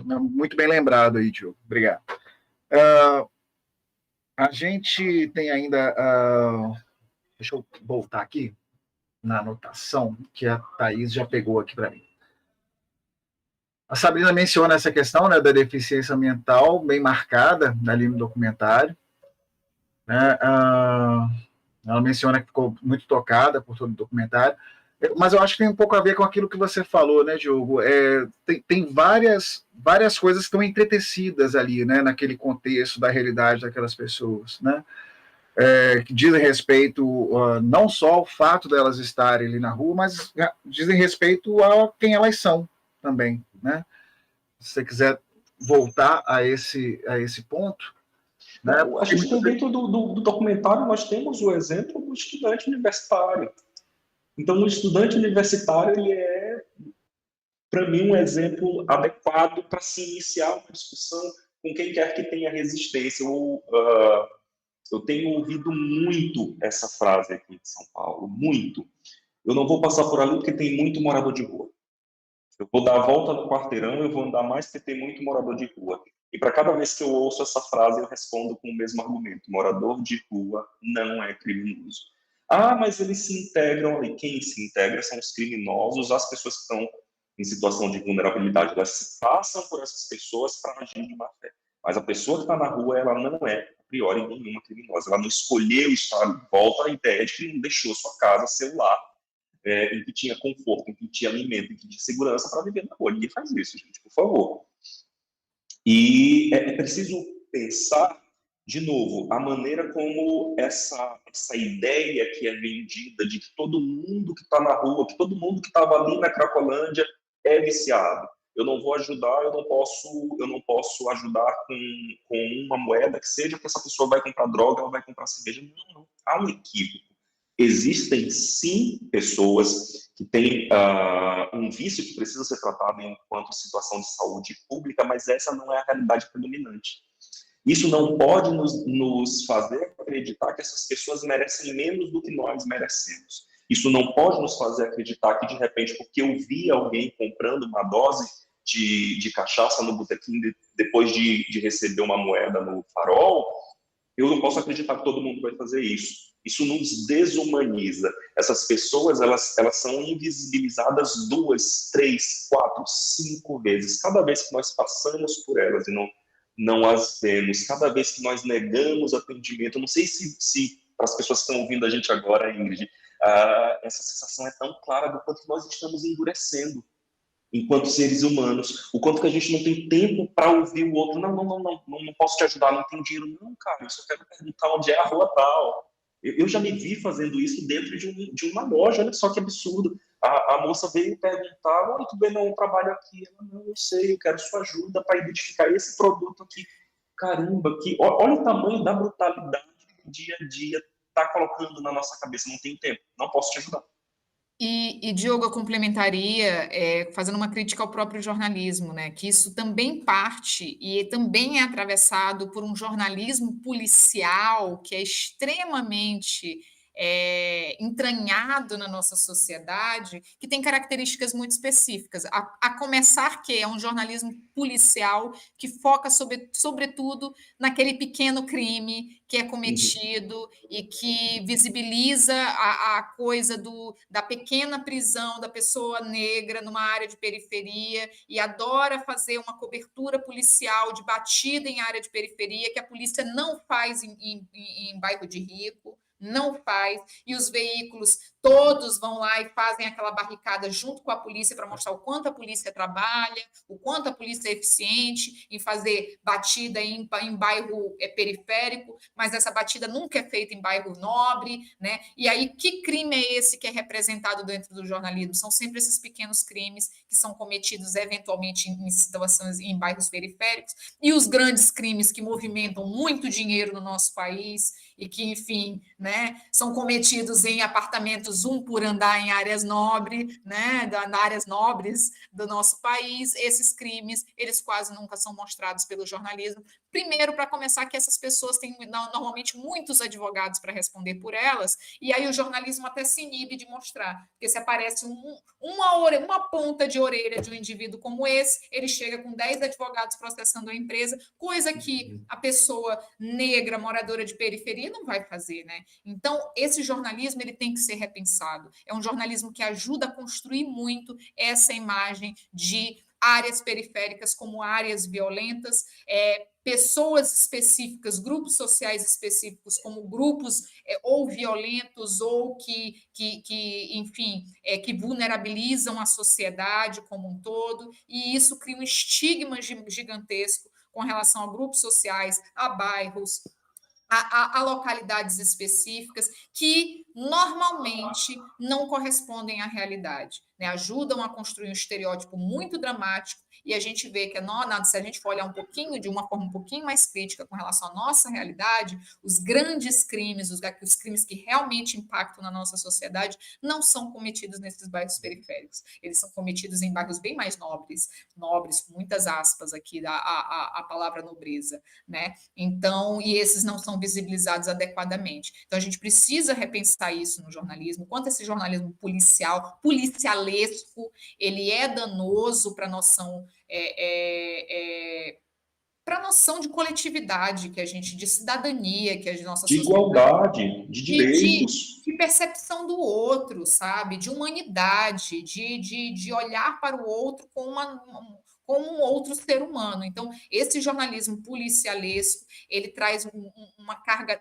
Muito bem lembrado aí, Diogo. Obrigado. A gente tem ainda... deixa eu voltar aqui na anotação, que a Thaís já pegou aqui para mim. A Sabrina menciona essa questão, né, da deficiência mental, bem marcada ali no documentário. Né? Ela menciona que ficou muito tocada por todo o documentário. Mas eu acho que tem um pouco a ver com aquilo que você falou, né, Diogo? Tem várias coisas que estão entretecidas ali, né, naquele contexto da realidade daquelas pessoas, né? Que dizem respeito não só ao fato delas estarem ali na rua, mas dizem respeito a quem elas são também, né? Se você quiser voltar a esse ponto, né? A gente tem dentro do documentário, nós temos o exemplo do estudante universitário. Então, o estudante universitário, ele é, para mim, um exemplo adequado para se iniciar uma discussão com quem quer que tenha resistência. Eu tenho ouvido muito essa frase aqui em São Paulo, muito. Eu não vou passar por ali porque tem muito morador de rua. Eu vou dar a volta no quarteirão, eu vou andar mais porque tem muito morador de rua. E para cada vez que eu ouço essa frase, eu respondo com o mesmo argumento. Morador de rua não é criminoso. Ah, mas eles se integram ali. Quem se integra são os criminosos, as pessoas que estão em situação de vulnerabilidade. Elas se passam por essas pessoas para agir de má fé. Mas a pessoa que está na rua, ela não é, a priori, nenhuma criminosa. Ela não escolheu estar ali. Volta à ideia de que não deixou sua casa, seu lar, em que tinha conforto, em que tinha alimento, em que tinha segurança para viver na rua. Ninguém faz isso, gente, por favor. E é preciso pensar, de novo, a maneira como essa ideia que é vendida de que todo mundo que está na rua, que todo mundo que estava ali na Cracolândia é viciado. Eu não vou ajudar, eu não posso ajudar com uma moeda que seja que essa pessoa vai comprar droga ou vai comprar cerveja. Não. Há um equívoco. Existem, sim, pessoas que têm um vício que precisa ser tratado enquanto situação de saúde pública, mas essa não é a realidade predominante. Isso não pode nos fazer acreditar que essas pessoas merecem menos do que nós merecemos. Isso não pode nos fazer acreditar que, de repente, porque eu vi alguém comprando uma dose de cachaça no botequim depois de receber uma moeda no farol, eu não posso acreditar que todo mundo vai fazer isso. Isso nos desumaniza. Essas pessoas, elas são invisibilizadas 2, 3, 4, 5 vezes. Cada vez que nós passamos por elas e não as vemos, cada vez que nós negamos atendimento, eu não sei se para as pessoas que estão ouvindo a gente agora, Ingrid, essa sensação é tão clara do quanto nós estamos endurecendo enquanto seres humanos, o quanto que a gente não tem tempo para ouvir o outro. Não posso te ajudar, não tenho dinheiro. Não, cara, eu só quero perguntar onde é a rua tal. Eu já me vi fazendo isso dentro de uma loja, olha só que absurdo. A moça veio perguntar, oi, tudo bem, não, eu trabalho aqui. Não sei, eu quero sua ajuda para identificar esse produto aqui. Caramba, olha o tamanho da brutalidade que o dia a dia está colocando na nossa cabeça. Não tem tempo, não posso te ajudar. E Diogo, eu complementaria, fazendo uma crítica ao próprio jornalismo, né? Que isso também parte e também é atravessado por um jornalismo policial que é extremamente entranhado na nossa sociedade, que tem características muito específicas. A começar que é um jornalismo policial que foca, sobretudo, naquele pequeno crime que é cometido e que visibiliza a coisa da pequena prisão da pessoa negra numa área de periferia e adora fazer uma cobertura policial de batida em área de periferia que a polícia não faz em bairro de rico, não faz, e os veículos todos vão lá e fazem aquela barricada junto com a polícia para mostrar o quanto a polícia trabalha, o quanto a polícia é eficiente em fazer batida em bairro periférico, mas essa batida nunca é feita em bairro nobre, né? E aí, que crime é esse que é representado dentro do jornalismo? São sempre esses pequenos crimes que são cometidos eventualmente em situações em bairros periféricos, e os grandes crimes que movimentam muito dinheiro no nosso país e que, enfim, né, são cometidos em apartamentos, um por andar em áreas nobres, né, áreas nobres do nosso país. Esses crimes, eles quase nunca são mostrados pelo jornalismo. Primeiro, para começar, que essas pessoas têm normalmente muitos advogados para responder por elas, e aí o jornalismo até se inibe de mostrar, porque se aparece uma ponta de orelha de um indivíduo como esse, ele chega com 10 advogados processando a empresa, coisa que a pessoa negra, moradora de periferia, não vai fazer, né? Então, esse jornalismo, ele tem que ser repensado. É um jornalismo que ajuda a construir muito essa imagem de áreas periféricas como áreas violentas, pessoas específicas, grupos sociais específicos como grupos ou violentos ou enfim, que vulnerabilizam a sociedade como um todo, e isso cria um estigma gigantesco com relação a grupos sociais, a bairros, a localidades específicas que normalmente não correspondem à realidade, né? Ajudam a construir um estereótipo muito dramático, e a gente vê que se a gente for olhar um pouquinho, de uma forma um pouquinho mais crítica com relação à nossa realidade, os grandes crimes, os crimes que realmente impactam na nossa sociedade, não são cometidos nesses bairros periféricos. Eles são cometidos em bairros bem mais nobres, com muitas aspas aqui, a palavra nobreza, né? Então, e esses não são visibilizados adequadamente. Então, a gente precisa repensar isso no jornalismo, quanto esse jornalismo policialesco, ele é danoso para a noção de coletividade que a gente, de cidadania, que a nossa de igualdade, de direitos, de percepção do outro, sabe, de humanidade, de olhar para o outro como um outro ser humano. Então, esse jornalismo policialesco, ele traz uma carga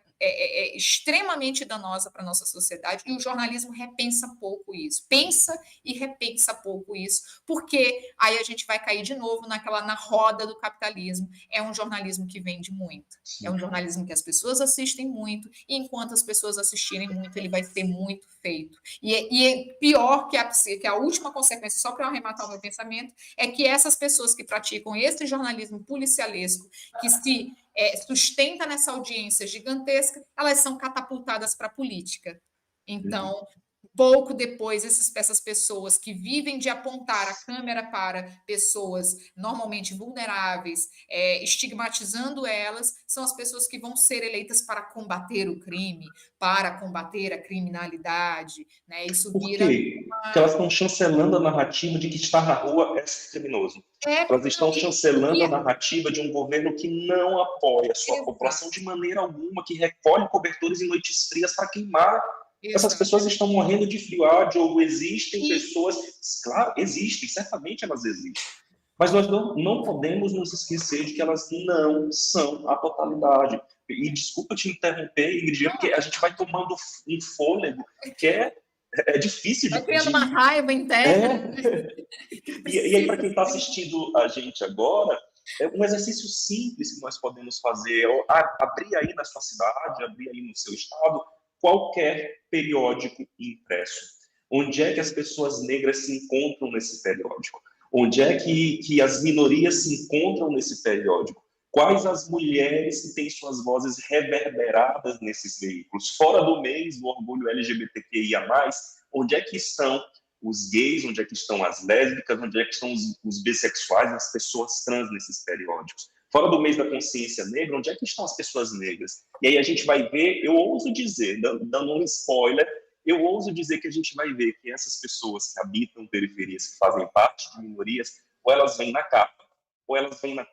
extremamente danosa para a nossa sociedade, e o jornalismo repensa pouco isso. Pensa e repensa pouco isso, porque aí a gente vai cair de novo na roda do capitalismo. É um jornalismo que vende muito. É um jornalismo que as pessoas assistem muito, e enquanto as pessoas assistirem muito, ele vai ser muito feito. E é pior que a última consequência, só para eu arrematar o meu pensamento, é que essas pessoas que praticam esse jornalismo policialesco, que se sustenta nessa audiência gigantesca, elas são catapultadas para a política. Então, pouco depois, essas pessoas que vivem de apontar a câmera para pessoas normalmente vulneráveis, estigmatizando elas, são as pessoas que vão ser eleitas para combater o crime, para combater a criminalidade, né? Isso vira... Por quê? Porque elas estão chancelando a narrativa de que estar na rua é ser criminoso. Elas estão chancelando a narrativa de um governo que não apoia a sua população de maneira alguma, que recolhe cobertores em noites frias para queimar. Essas pessoas estão morrendo de frio. Diogo, existem pessoas... Claro, existem, certamente elas existem. Mas nós não podemos nos esquecer de que elas não são a totalidade. E desculpa te interromper, Ingrid, porque a gente vai tomando um fôlego que é difícil de... Vai criando uma raiva interna. E aí, para quem está assistindo a gente agora, é um exercício simples que nós podemos fazer. Abrir aí na sua cidade, abrir aí no seu estado, qualquer periódico impresso. Onde é que as pessoas negras se encontram nesse periódico? Onde é que as minorias se encontram nesse periódico? Quais as mulheres que têm suas vozes reverberadas nesses veículos? Fora do mês do orgulho LGBTQIA+, onde é que estão os gays, onde é que estão as lésbicas, onde é que estão os bissexuais, as pessoas trans nesses periódicos? Fora do mês da consciência negra, onde é que estão as pessoas negras? E aí a gente vai ver, eu ouso dizer, dando um spoiler, eu ouso dizer que a gente vai ver que essas pessoas que habitam periferias, que fazem parte de minorias, ou elas vêm na capa, ou elas vêm na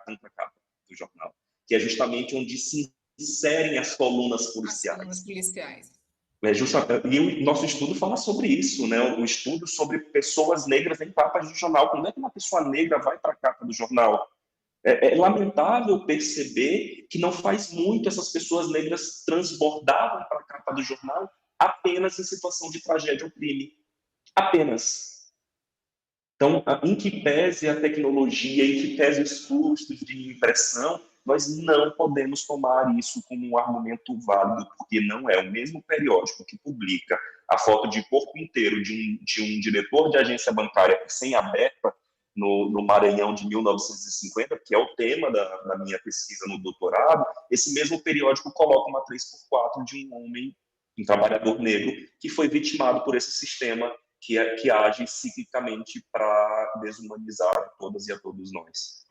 contracapa do jornal, que é justamente onde se inserem as colunas policiais. As colunas policiais. E o nosso estudo fala sobre isso, né? O estudo sobre pessoas negras em capas de jornal. Como é que uma pessoa negra vai para a capa do jornal? É lamentável perceber que não faz muito essas pessoas negras transbordavam para a capa do jornal apenas em situação de tragédia ou crime. Apenas. Então, em que pese a tecnologia, em que pese os custos de impressão, nós não podemos tomar isso como um argumento válido, porque não é o mesmo periódico que publica a foto de corpo inteiro de um diretor de agência bancária sem aberta no Maranhão de 1950, que é o tema da minha pesquisa no doutorado. Esse mesmo periódico coloca uma 3x4 de um homem, um trabalhador negro, que foi vitimado por esse sistema que age ciclicamente para desumanizar a todas e a todos nós.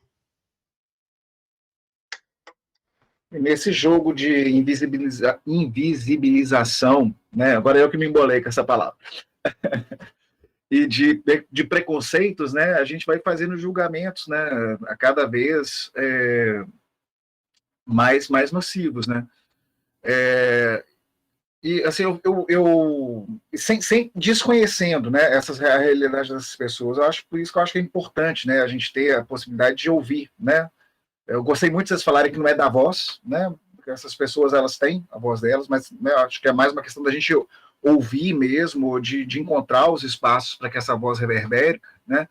Nesse jogo de invisibilização, né? Agora eu que me embolei com essa palavra, e de preconceitos, né? A gente vai fazendo julgamentos, né? A cada vez mais nocivos, né? E assim, sem desconhecendo, né, essas realidades dessas pessoas, por isso que eu acho que é importante, né, a gente ter a possibilidade de ouvir, né. Eu gostei muito de vocês falarem que não é da voz, né, porque essas pessoas, elas têm a voz delas, mas, né, eu acho que é mais uma questão da gente ouvir mesmo, de encontrar os espaços para que essa voz reverbere, né.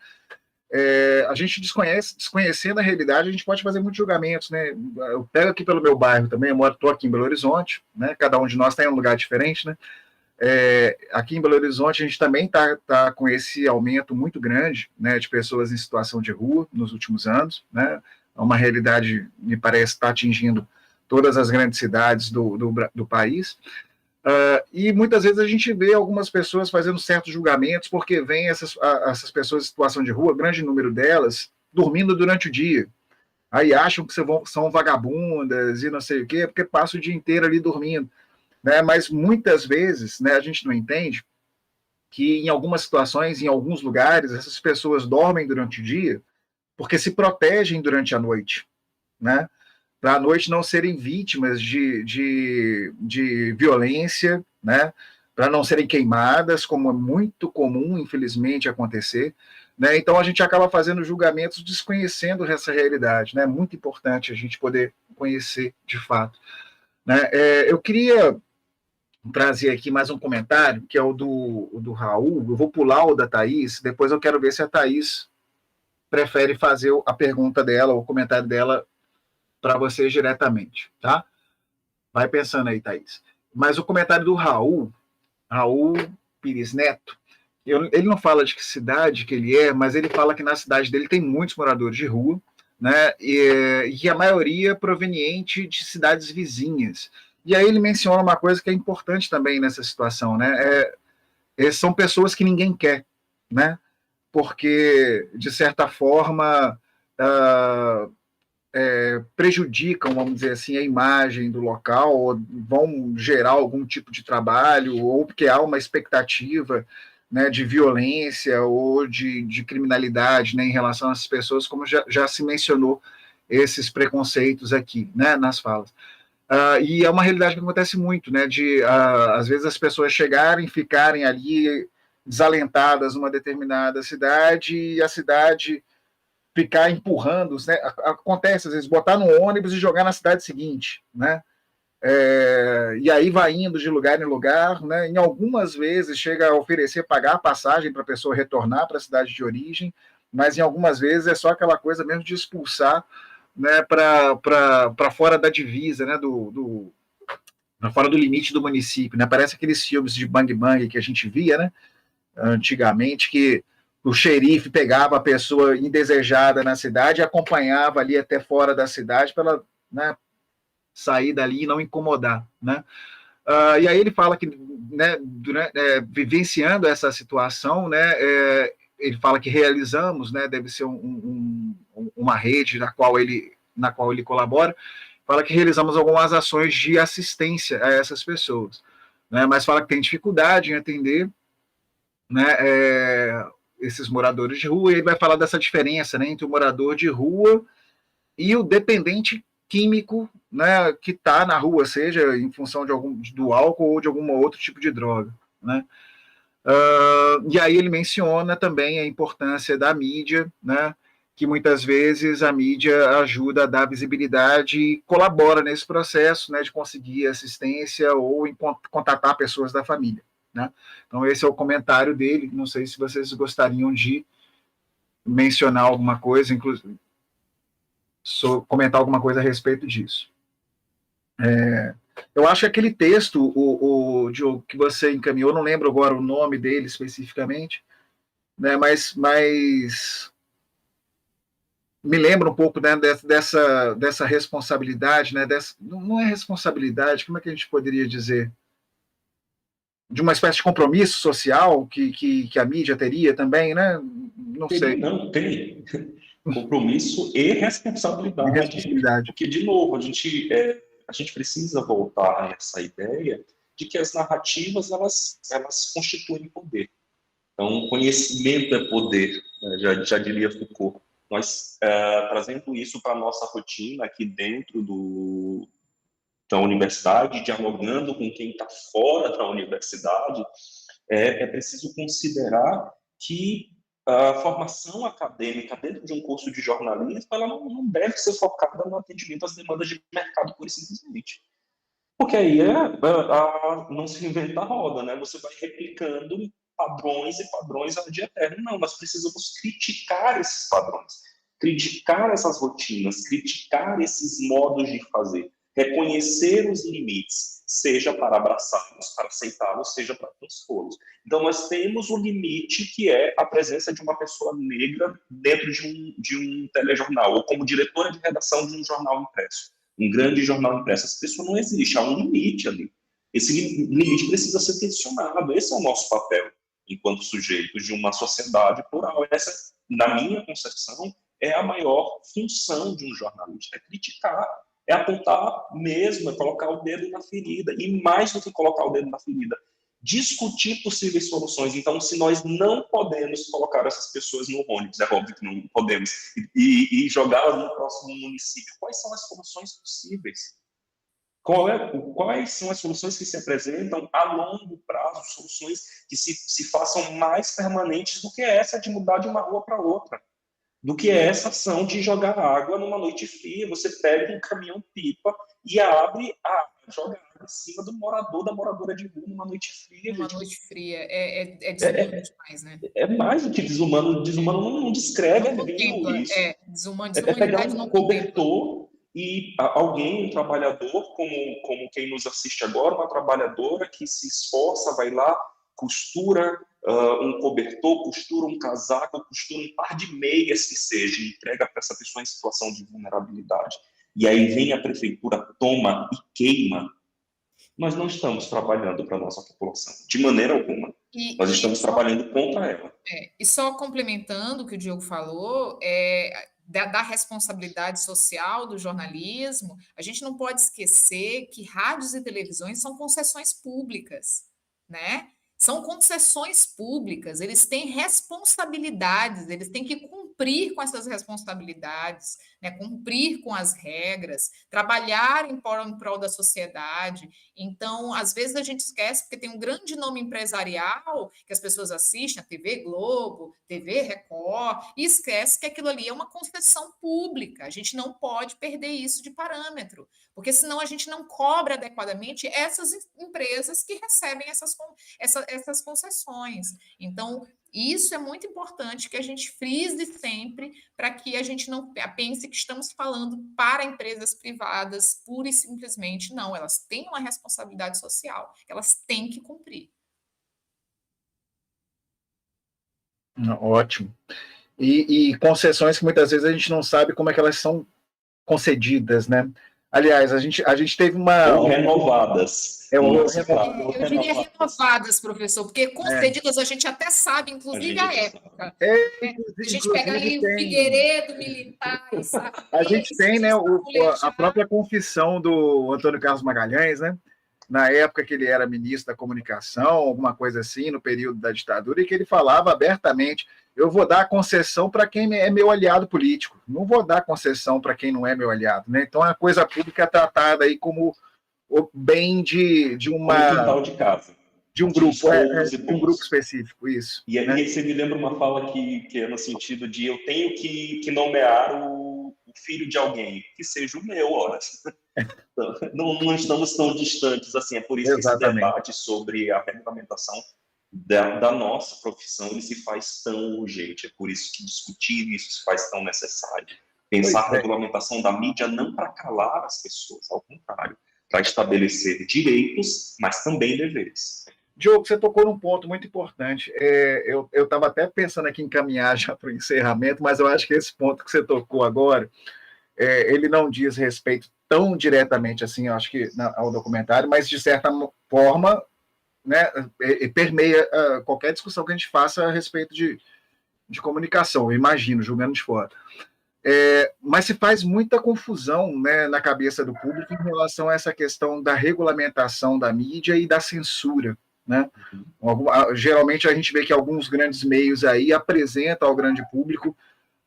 A gente desconhecendo a realidade, a gente pode fazer muitos julgamentos, né? Eu pego aqui pelo meu bairro também, estou aqui em Belo Horizonte, né? Cada um de nós tem um lugar diferente, né? Aqui em Belo Horizonte a gente também tá com esse aumento muito grande, né, de pessoas em situação de rua nos últimos anos, né? É uma realidade, me parece, está atingindo todas as grandes cidades do país. E muitas vezes a gente vê algumas pessoas fazendo certos julgamentos porque vem essas pessoas em situação de rua, grande número delas, dormindo durante o dia. Aí acham que são vagabundas e não sei o quê, porque passam o dia inteiro ali dormindo. Né? Mas muitas vezes, né, a gente não entende que em algumas situações, em alguns lugares, essas pessoas dormem durante o dia porque se protegem durante a noite, né? Para à noite não serem vítimas de violência, né? Para não serem queimadas, como é muito comum, infelizmente, acontecer. Né? Então, a gente acaba fazendo julgamentos desconhecendo essa realidade. É, né? Muito importante a gente poder conhecer de fato. Né? Eu queria trazer aqui mais um comentário, que é o do Raul. Eu vou pular o da Thaís, depois eu quero ver se a Thaís prefere fazer a pergunta dela, o comentário dela, para vocês diretamente, tá? Vai pensando aí, Thaís. Mas o comentário do Raul Pires Neto, ele não fala de que cidade que ele é, mas ele fala que na cidade dele tem muitos moradores de rua, né? E a maioria proveniente de cidades vizinhas. E aí ele menciona uma coisa que é importante também nessa situação, né? São pessoas que ninguém quer, né? Porque, de certa forma, prejudicam, vamos dizer assim, a imagem do local, ou vão gerar algum tipo de trabalho, ou porque há uma expectativa, né, de violência ou de criminalidade, né, em relação a essas pessoas, como já se mencionou esses preconceitos aqui, né, nas falas. E é uma realidade que acontece muito, né, às vezes as pessoas chegarem, ficarem ali desalentadas numa determinada cidade, e a cidade ficar empurrando, né? Acontece às vezes, botar no ônibus e jogar na cidade seguinte, né? E aí vai indo de lugar em lugar, né? Em algumas vezes chega a oferecer pagar a passagem para a pessoa retornar para a cidade de origem, mas em algumas vezes é só aquela coisa mesmo de expulsar, né, para fora da divisa, né, para fora do limite do município, né? Parece aqueles filmes de Bang Bang que a gente via, né, antigamente, que o xerife pegava a pessoa indesejada na cidade e acompanhava ali até fora da cidade para ela, né, sair dali e não incomodar, né? E aí ele fala que, né, vivenciando essa situação, né, ele fala que realizamos, né, deve ser uma rede na qual ele colabora, fala que realizamos algumas ações de assistência a essas pessoas, né? Mas fala que tem dificuldade em atender, né, esses moradores de rua, e ele vai falar dessa diferença, né, entre o morador de rua e o dependente químico, né, que está na rua, seja em função do álcool ou de algum outro tipo de droga, né? E aí ele menciona também a importância da mídia, né, que muitas vezes a mídia ajuda a dar visibilidade e colabora nesse processo, né, de conseguir assistência ou contatar pessoas da família, né? Então esse é o comentário dele. Não sei se vocês gostariam de mencionar alguma coisa, inclusive comentar alguma coisa a respeito disso. Eu acho que aquele texto, Diogo, que você encaminhou, não lembro agora o nome dele especificamente, né, mas me lembra um pouco, né, dessa responsabilidade, né, não é responsabilidade, como é que a gente poderia dizer? De uma espécie de compromisso social que a mídia teria também, né? Não sei. Não, tem. Compromisso e responsabilidade. Porque, de novo, a gente precisa voltar a essa ideia de que as narrativas, elas constituem poder. Então, conhecimento é poder, né? já diria Foucault. Nós, trazendo isso para a nossa rotina aqui dentro da universidade, dialogando com quem está fora da universidade, é preciso considerar que a formação acadêmica dentro de um curso de jornalismo, ela não deve ser focada no atendimento às demandas de mercado pura e simplesmente. Porque aí não se inventa a roda, né? Você vai replicando padrões e padrões ao dia eterno. Não, nós precisamos criticar esses padrões, criticar essas rotinas, criticar esses modos de fazer, reconhecer os limites, seja para abraçá-los, para aceitá-los, seja para transpô-los. Então, nós temos o limite que é a presença de uma pessoa negra dentro de um telejornal, ou como diretora de redação de um jornal impresso, um grande jornal impresso. Essa pessoa não existe, há um limite ali. Esse limite precisa ser tensionado. Esse é o nosso papel enquanto sujeitos de uma sociedade plural. Essa, na minha concepção, é a maior função de um jornalista, é criticar, é apontar mesmo, é colocar o dedo na ferida, e mais do que colocar o dedo na ferida, discutir possíveis soluções. Então, se nós não podemos colocar essas pessoas no ônibus, é óbvio que não podemos, e jogá-las no próximo município, quais são as soluções possíveis? Quais são as soluções que se apresentam a longo prazo, soluções que se façam mais permanentes do que essa de mudar de uma rua para outra, do que essa ação de jogar água numa noite fria. Você pega um caminhão-pipa e joga água em cima do morador, da moradora de rua numa noite fria. Uma noite fria. É desumano demais, né? É mais do que desumano. Desumano não descreve, não contempla, isso. Desumanidade pegar não cobertor e alguém, um trabalhador, como quem nos assiste agora, uma trabalhadora que se esforça, vai lá, costura um cobertor, costura um casaco, costura um par de meias que seja, e entrega para essa pessoa em situação de vulnerabilidade. E aí vem a prefeitura, toma e queima. Nós não estamos trabalhando para a nossa população, de maneira alguma. Nós estamos trabalhando contra ela. E só complementando o que o Diogo falou, da responsabilidade social do jornalismo, a gente não pode esquecer que rádios e televisões são concessões públicas, né? São concessões públicas, eles têm responsabilidades, eles têm que cumprir com essas responsabilidades, né? Cumprir com as regras, trabalhar em prol da sociedade. Então, às vezes a gente esquece, porque tem um grande nome empresarial que as pessoas assistem, a TV Globo, TV Record, e esquece que aquilo ali é uma concessão pública. A gente não pode perder isso de parâmetro, porque senão a gente não cobra adequadamente essas empresas que recebem essas concessões. Então, isso é muito importante que a gente frise sempre, para que a gente não pense que estamos falando para empresas privadas pura e simplesmente. Não, elas têm uma responsabilidade social, elas têm que cumprir. Ótimo. E concessões que muitas vezes a gente não sabe como é que elas são concedidas, né? Aliás, a gente teve uma... Ou renovadas. Eu diria renovadas, professor, porque concedidas a gente até sabe, inclusive a época. A gente pega ali o Figueiredo Militar, sabe? A gente tem, né, a própria confissão do Antônio Carlos Magalhães, né? Na época que ele era ministro da comunicação, alguma coisa assim, no período da ditadura, e que ele falava abertamente: eu vou dar concessão para quem é meu aliado político, não vou dar concessão para quem não é meu aliado, né? Então a coisa pública é tratada aí como o bem de uma... quintal de casa. De um grupo, de um grupo específico, isso. E aí, né? Você me lembra uma fala que é no sentido de eu tenho que nomear o filho de alguém, que seja o meu, ora. Não estamos tão distantes assim, é por isso que esse debate sobre a regulamentação da nossa profissão ele se faz tão urgente, é por isso que discutir isso se faz tão necessário. Pensar a regulamentação da mídia não para calar as pessoas, ao contrário, para estabelecer direitos, mas também deveres. Diogo, você tocou num ponto muito importante. Eu estava até pensando aqui em caminhar já para o encerramento, mas eu acho que esse ponto que você tocou agora, ele não diz respeito tão diretamente assim, eu acho que ao documentário, mas de certa forma, né, permeia qualquer discussão que a gente faça a respeito de comunicação, eu imagino, julgando de fora. Mas se faz muita confusão, né, na cabeça do público em relação a essa questão da regulamentação da mídia e da censura, né? Geralmente a gente vê que alguns grandes meios aí apresentam ao grande público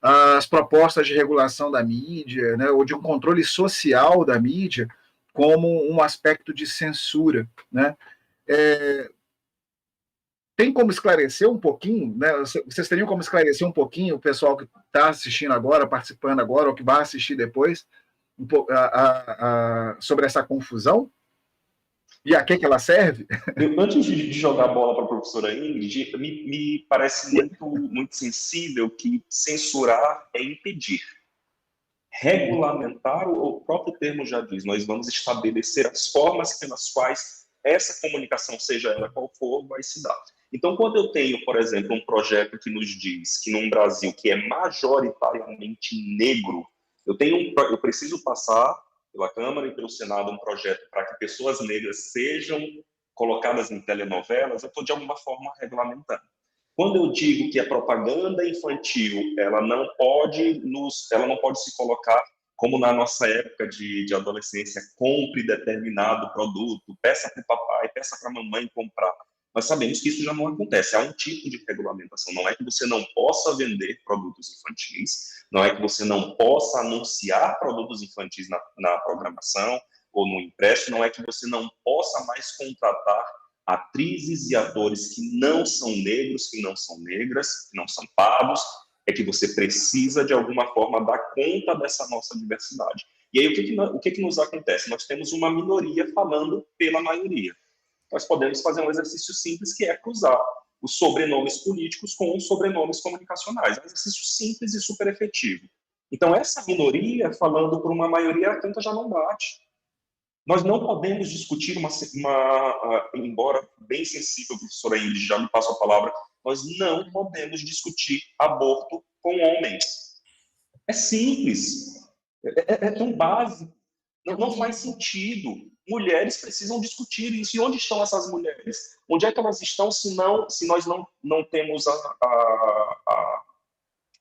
as propostas de regulação da mídia, né, ou de um controle social da mídia como um aspecto de censura, né? Tem como esclarecer um pouquinho, né? Vocês teriam como esclarecer um pouquinho o pessoal que está assistindo agora, participando agora, ou que vai assistir depois, sobre essa confusão? E a que ela serve? Antes de jogar a bola para a professora Ingrid, me parece muito sensível que censurar é impedir. Regulamentar, o próprio termo já diz, nós vamos estabelecer as formas pelas quais essa comunicação, seja ela qual for, vai se dar. Então, quando eu tenho, por exemplo, um projeto que nos diz que num Brasil que é majoritariamente negro, eu preciso passar pela Câmara e pelo Senado um projeto para que pessoas negras sejam colocadas em telenovelas, eu estou de alguma forma regulamentando. Quando eu digo que a propaganda infantil ela não pode se colocar como na nossa época de adolescência, compre determinado produto, peça para o papai, peça para a mamãe comprar. Nós sabemos que isso já não acontece. Há um tipo de regulamentação. Não é que você não possa vender produtos infantis, não é que você não possa anunciar produtos infantis na programação ou no impresso, não é que você não possa mais contratar atrizes e atores que não são negros, que não são negras, que não são pardos, é que você precisa, de alguma forma, dar conta dessa nossa diversidade. E aí, o que nos acontece? Nós temos uma minoria falando pela maioria. Nós podemos fazer um exercício simples, que é cruzar os sobrenomes políticos com os sobrenomes comunicacionais. É um exercício simples e super efetivo. Então, essa minoria falando por uma maioria, a conta já não bate. Nós não podemos discutir embora bem sensível, a professora Ingrid já me passa a palavra, nós não podemos discutir aborto com homens. É simples. É tão básico. Não faz sentido. Mulheres precisam discutir isso. E onde estão essas mulheres? Onde é que elas estão se nós não temos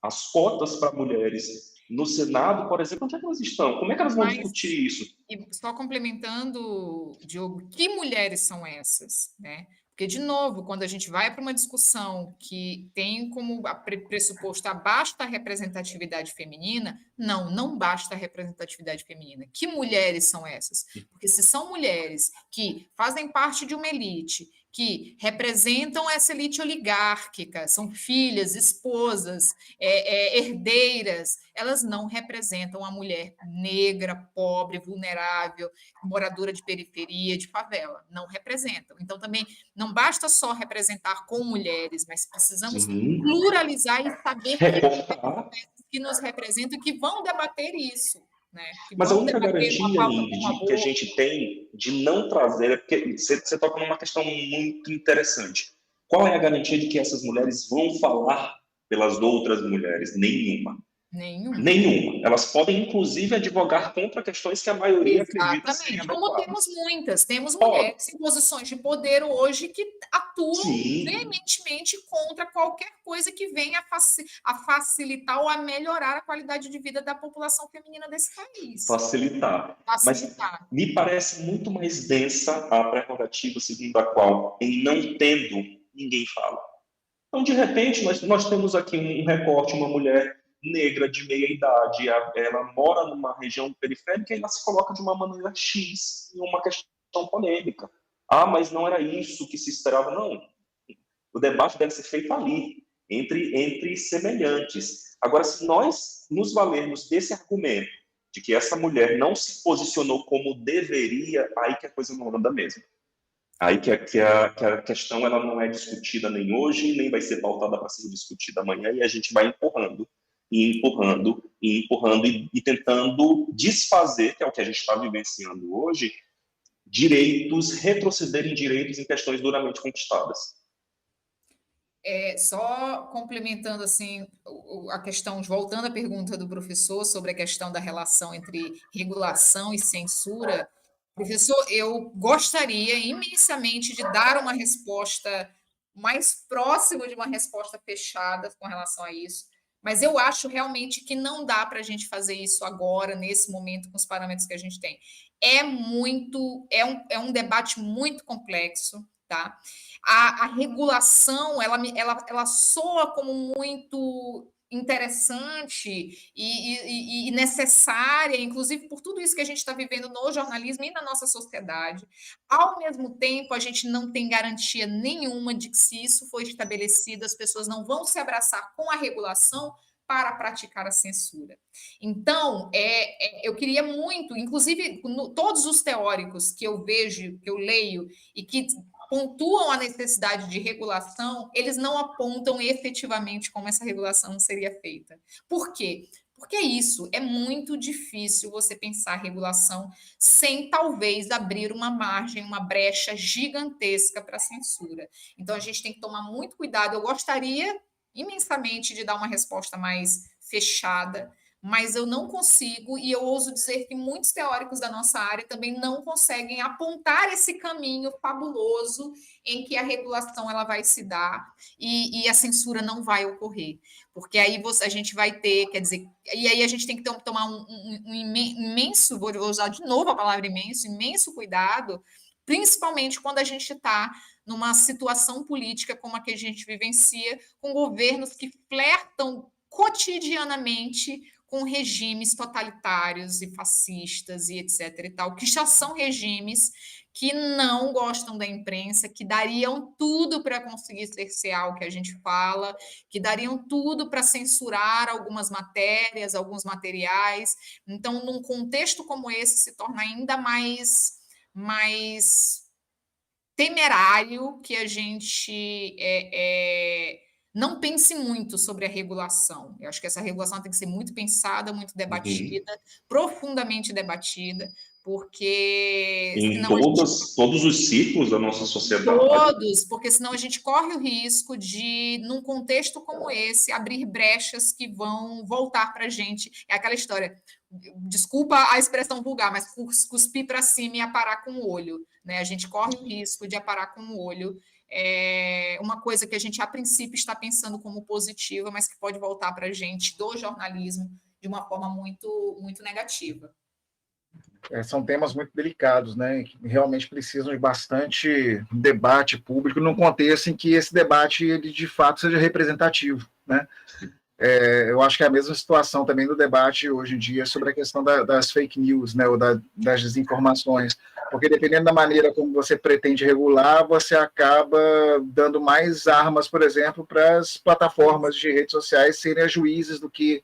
as cotas para mulheres? No Senado, por exemplo, onde é que elas estão? Como é que elas vão discutir isso? E só complementando, Diogo, que mulheres são essas, né? Porque, de novo, quando a gente vai para uma discussão que tem como pressuposto a basta representatividade feminina, não basta a representatividade feminina. Que mulheres são essas? Porque se são mulheres que fazem parte de uma elite, que representam essa elite oligárquica, são filhas, esposas, herdeiras, elas não representam a mulher negra, pobre, vulnerável, moradora de periferia, de favela. Não representam. Então, também, não basta só representar com mulheres, mas precisamos pluralizar e saber que nos representam e que vão debater isso. Né? Mas a única garantia, Ingrid, que a gente tem de não trazer, é porque você toca numa questão muito interessante. Qual é a garantia de que essas mulheres vão falar pelas outras mulheres? Nenhuma. Nenhuma. Elas podem, inclusive, advogar contra questões que a maioria acredita serem adequadas. Como temos muitas. Temos mulheres em posições de poder hoje que atuam veementemente contra qualquer coisa que venha a facilitar ou a melhorar a qualidade de vida da população feminina desse país. Facilitar. Mas me parece muito mais densa a prerrogativa segundo a qual, em não tendo, ninguém fala. Então, de repente, nós temos aqui um recorte, uma mulher negra de meia idade, ela mora numa região periférica e ela se coloca de uma maneira X em uma questão polêmica. Mas não era isso que se esperava, não. O debate deve ser feito ali, entre semelhantes. Agora, se nós nos valermos desse argumento de que essa mulher não se posicionou como deveria, aí que a coisa não anda mesmo. Aí que a questão ela não é discutida nem hoje, nem vai ser pautada para ser discutida amanhã, e a gente vai empurrando e tentando desfazer, que é o que a gente está vivenciando hoje, retrocederem direitos em questões duramente conquistadas. Só complementando assim a questão, voltando à pergunta do professor sobre a questão da relação entre regulação e censura, professor, eu gostaria imensamente de dar uma resposta mais próxima de uma resposta fechada com relação a isso, mas eu acho realmente que não dá para a gente fazer isso agora, nesse momento, com os parâmetros que a gente tem. É um debate muito complexo, tá? A regulação, ela soa como muito interessante e necessária, inclusive por tudo isso que a gente está vivendo no jornalismo e na nossa sociedade. Ao mesmo tempo, a gente não tem garantia nenhuma de que, se isso for estabelecido, as pessoas não vão se abraçar com a regulação para praticar a censura. Então, eu queria muito, inclusive, todos os teóricos que eu vejo, que eu leio, e que pontuam a necessidade de regulação, eles não apontam efetivamente como essa regulação seria feita. Por quê? Porque é muito difícil você pensar regulação sem, talvez, abrir uma margem, uma brecha gigantesca para a censura. Então, a gente tem que tomar muito cuidado. Eu gostaria imensamente de dar uma resposta mais fechada, mas eu não consigo, e eu ouso dizer que muitos teóricos da nossa área também não conseguem apontar esse caminho fabuloso em que a regulação ela vai se dar e a censura não vai ocorrer. Porque aí a gente vai ter, quer dizer, e aí a gente tem que tomar um imenso, vou usar de novo a palavra imenso cuidado, principalmente quando a gente está numa situação política como a que a gente vivencia, com governos que flertam cotidianamente com regimes totalitários e fascistas e etc. e tal, que já são regimes que não gostam da imprensa, que dariam tudo para conseguir cercear o que a gente fala, que dariam tudo para censurar algumas matérias, alguns materiais. Então, num contexto como esse, se torna ainda mais temerário que a gente não pense muito sobre a regulação. Eu acho que essa regulação tem que ser muito pensada, muito debatida, profundamente debatida, porque... Em todos os ciclos da nossa sociedade. Todos, porque senão a gente corre o risco de, num contexto como esse, abrir brechas que vão voltar para a gente. É aquela história, desculpa a expressão vulgar, mas cuspir para cima e aparar com o olho. Né? A gente corre o risco de aparar com o olho. Uma coisa que a gente, a princípio, está pensando como positiva, mas que pode voltar para a gente do jornalismo de uma forma muito, muito negativa. São temas muito delicados, né, que realmente precisam de bastante debate público, num contexto em que esse debate, ele, de fato, seja representativo, né? Eu acho que é a mesma situação também do debate hoje em dia sobre a questão das fake news, né, ou das desinformações, porque dependendo da maneira como você pretende regular, você acaba dando mais armas, por exemplo, para as plataformas de redes sociais serem as juízes do que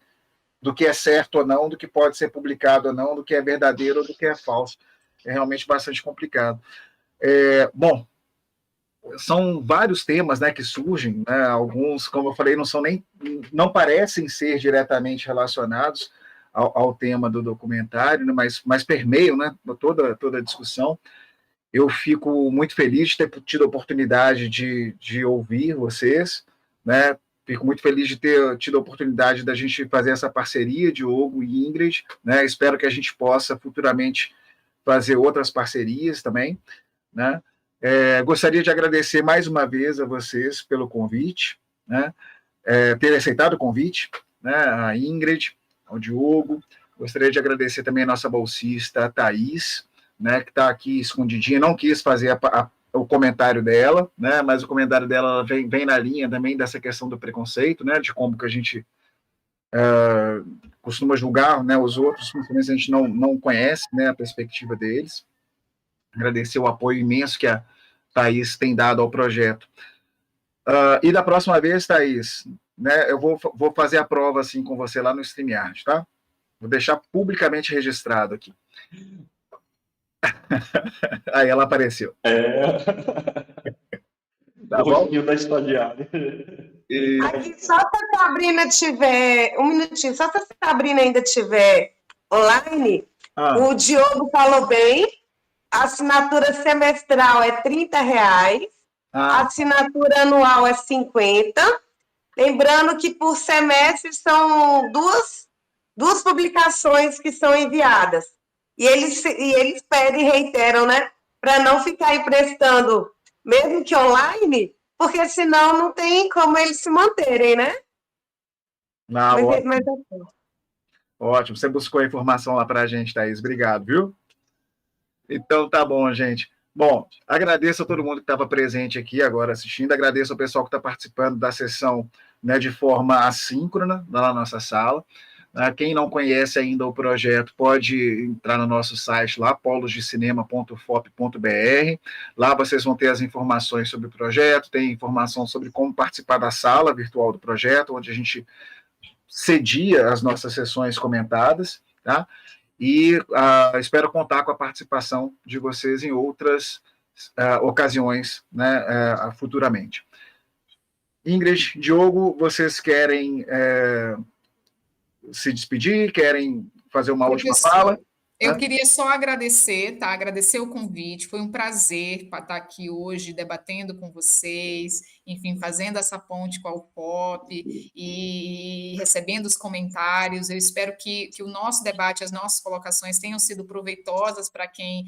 é certo ou não, do que pode ser publicado ou não, do que é verdadeiro ou do que é falso. É realmente bastante complicado. Bom, são vários temas, né, que surgem, né, alguns, como eu falei, não parecem ser diretamente relacionados ao tema do documentário, né, mas permeiam, né, toda a discussão. Eu fico muito feliz de ter tido a oportunidade de ouvir vocês, né, Fico muito feliz de ter tido a oportunidade da gente fazer essa parceria, Diogo e Ingrid, né? Espero que a gente possa futuramente fazer outras parcerias também, né? Gostaria de agradecer mais uma vez a vocês pelo convite, né? Ter aceitado o convite, né? A Ingrid, ao Diogo. Gostaria de agradecer também a nossa bolsista, a Thaís, né? Que está aqui escondidinha, não quis fazer o comentário dela, né? Mas o comentário dela vem na linha também dessa questão do preconceito, né? De como que a gente costuma julgar, né, os outros, principalmente se a gente não conhece, né, a perspectiva deles. Agradecer o apoio imenso que a Thaís tem dado ao projeto. E da próxima vez, Thaís, né, eu vou fazer a prova assim com você lá no StreamYard, tá? Vou deixar publicamente registrado aqui. Aí ela apareceu. Tá bom? Da estagiária. Aqui, só se a Sabrina tiver... Um minutinho. Só se a Sabrina ainda tiver online, o Diogo falou bem. A assinatura semestral é R$30. A assinatura anual é 50. Lembrando que por semestre são duas publicações que são enviadas. E eles pedem, reiteram, né? Para não ficar emprestando, mesmo que online, porque senão não tem como eles se manterem, né? Ótimo, você buscou a informação lá para a gente, Thaís. Obrigado, viu? Então, tá bom, gente. Bom, agradeço a todo mundo que estava presente aqui agora assistindo, agradeço ao pessoal que está participando da sessão, né, de forma assíncrona lá na nossa sala. Quem não conhece ainda o projeto pode entrar no nosso site lá, polosdecinema.fop.br. Lá vocês vão ter as informações sobre o projeto, tem informação sobre como participar da sala virtual do projeto, onde a gente cedia as nossas sessões comentadas, tá? E espero contar com a participação de vocês em outras ocasiões, né, futuramente. Ingrid, Diogo, vocês querem se despedir? Querem fazer uma última fala? Eu queria só agradecer, tá? Agradecer o convite. Foi um prazer estar aqui hoje debatendo com vocês, enfim, fazendo essa ponte com a UFOP e recebendo os comentários. Eu espero que o nosso debate, as nossas colocações tenham sido proveitosas para quem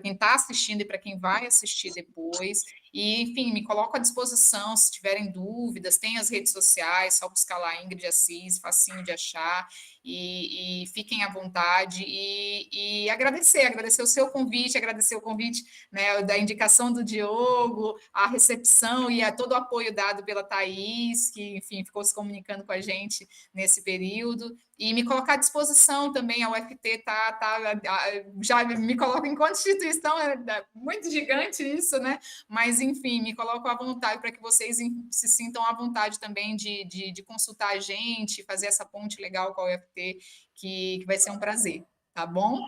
está assistindo e para quem vai assistir depois. E, enfim, me coloco à disposição se tiverem dúvidas, tem as redes sociais, só buscar lá Ingrid Assis, facinho de achar, e fiquem à vontade, e agradecer o seu convite, agradecer o convite, né, da indicação do Diogo, a recepção e a todo o apoio dado pela Thaís, que, enfim, ficou se comunicando com a gente nesse período, e me colocar à disposição também, a UFT já me coloca enquanto instituição, é muito gigante isso, né? Mas, enfim, me coloco à vontade para que vocês se sintam à vontade também de consultar a gente, fazer essa ponte legal com a UFT, que vai ser um prazer, tá bom?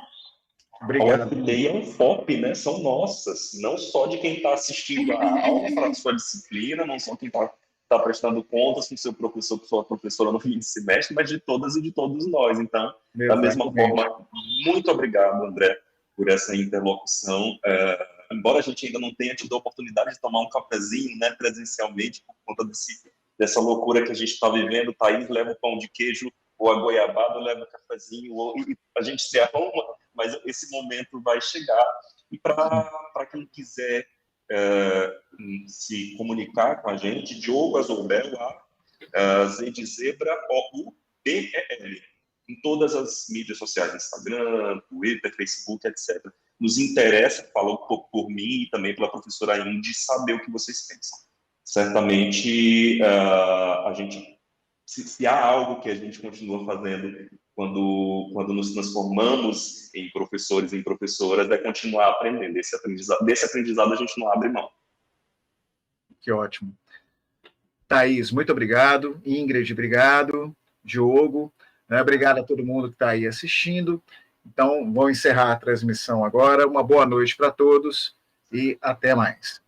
Obrigado. A UFT e a UFOP, né, são nossas, não só de quem está assistindo a aula para a sua disciplina, não só quem está prestando contas com seu professor, com sua professora no fim de semestre, mas de todas e de todos nós. Então, da mesma forma, muito obrigado, André, por essa interlocução. Embora a gente ainda não tenha tido a oportunidade de tomar um cafezinho, né, presencialmente, por conta dessa loucura que a gente está vivendo, Thaís leva o pão de queijo, ou a goiabada leva o cafezinho, e a gente se arruma, mas esse momento vai chegar. E para quem quiser se comunicar com a gente, Diogo Azubel, Z de Zebra, OUBEL, em todas as mídias sociais, Instagram, Twitter, Facebook, etc. Nos interessa, falo um pouco por mim e também pela professora Indy, saber o que vocês pensam. Certamente, a gente, se há algo que a gente continua fazendo quando nos transformamos em professores e em professoras, é continuar aprendendo. Desse aprendizado a gente não abre mão. Que ótimo. Thaís, muito obrigado. Ingrid, obrigado. Diogo, obrigado a todo mundo que está aí assistindo. Então, vou encerrar a transmissão agora. Uma boa noite para todos e até mais.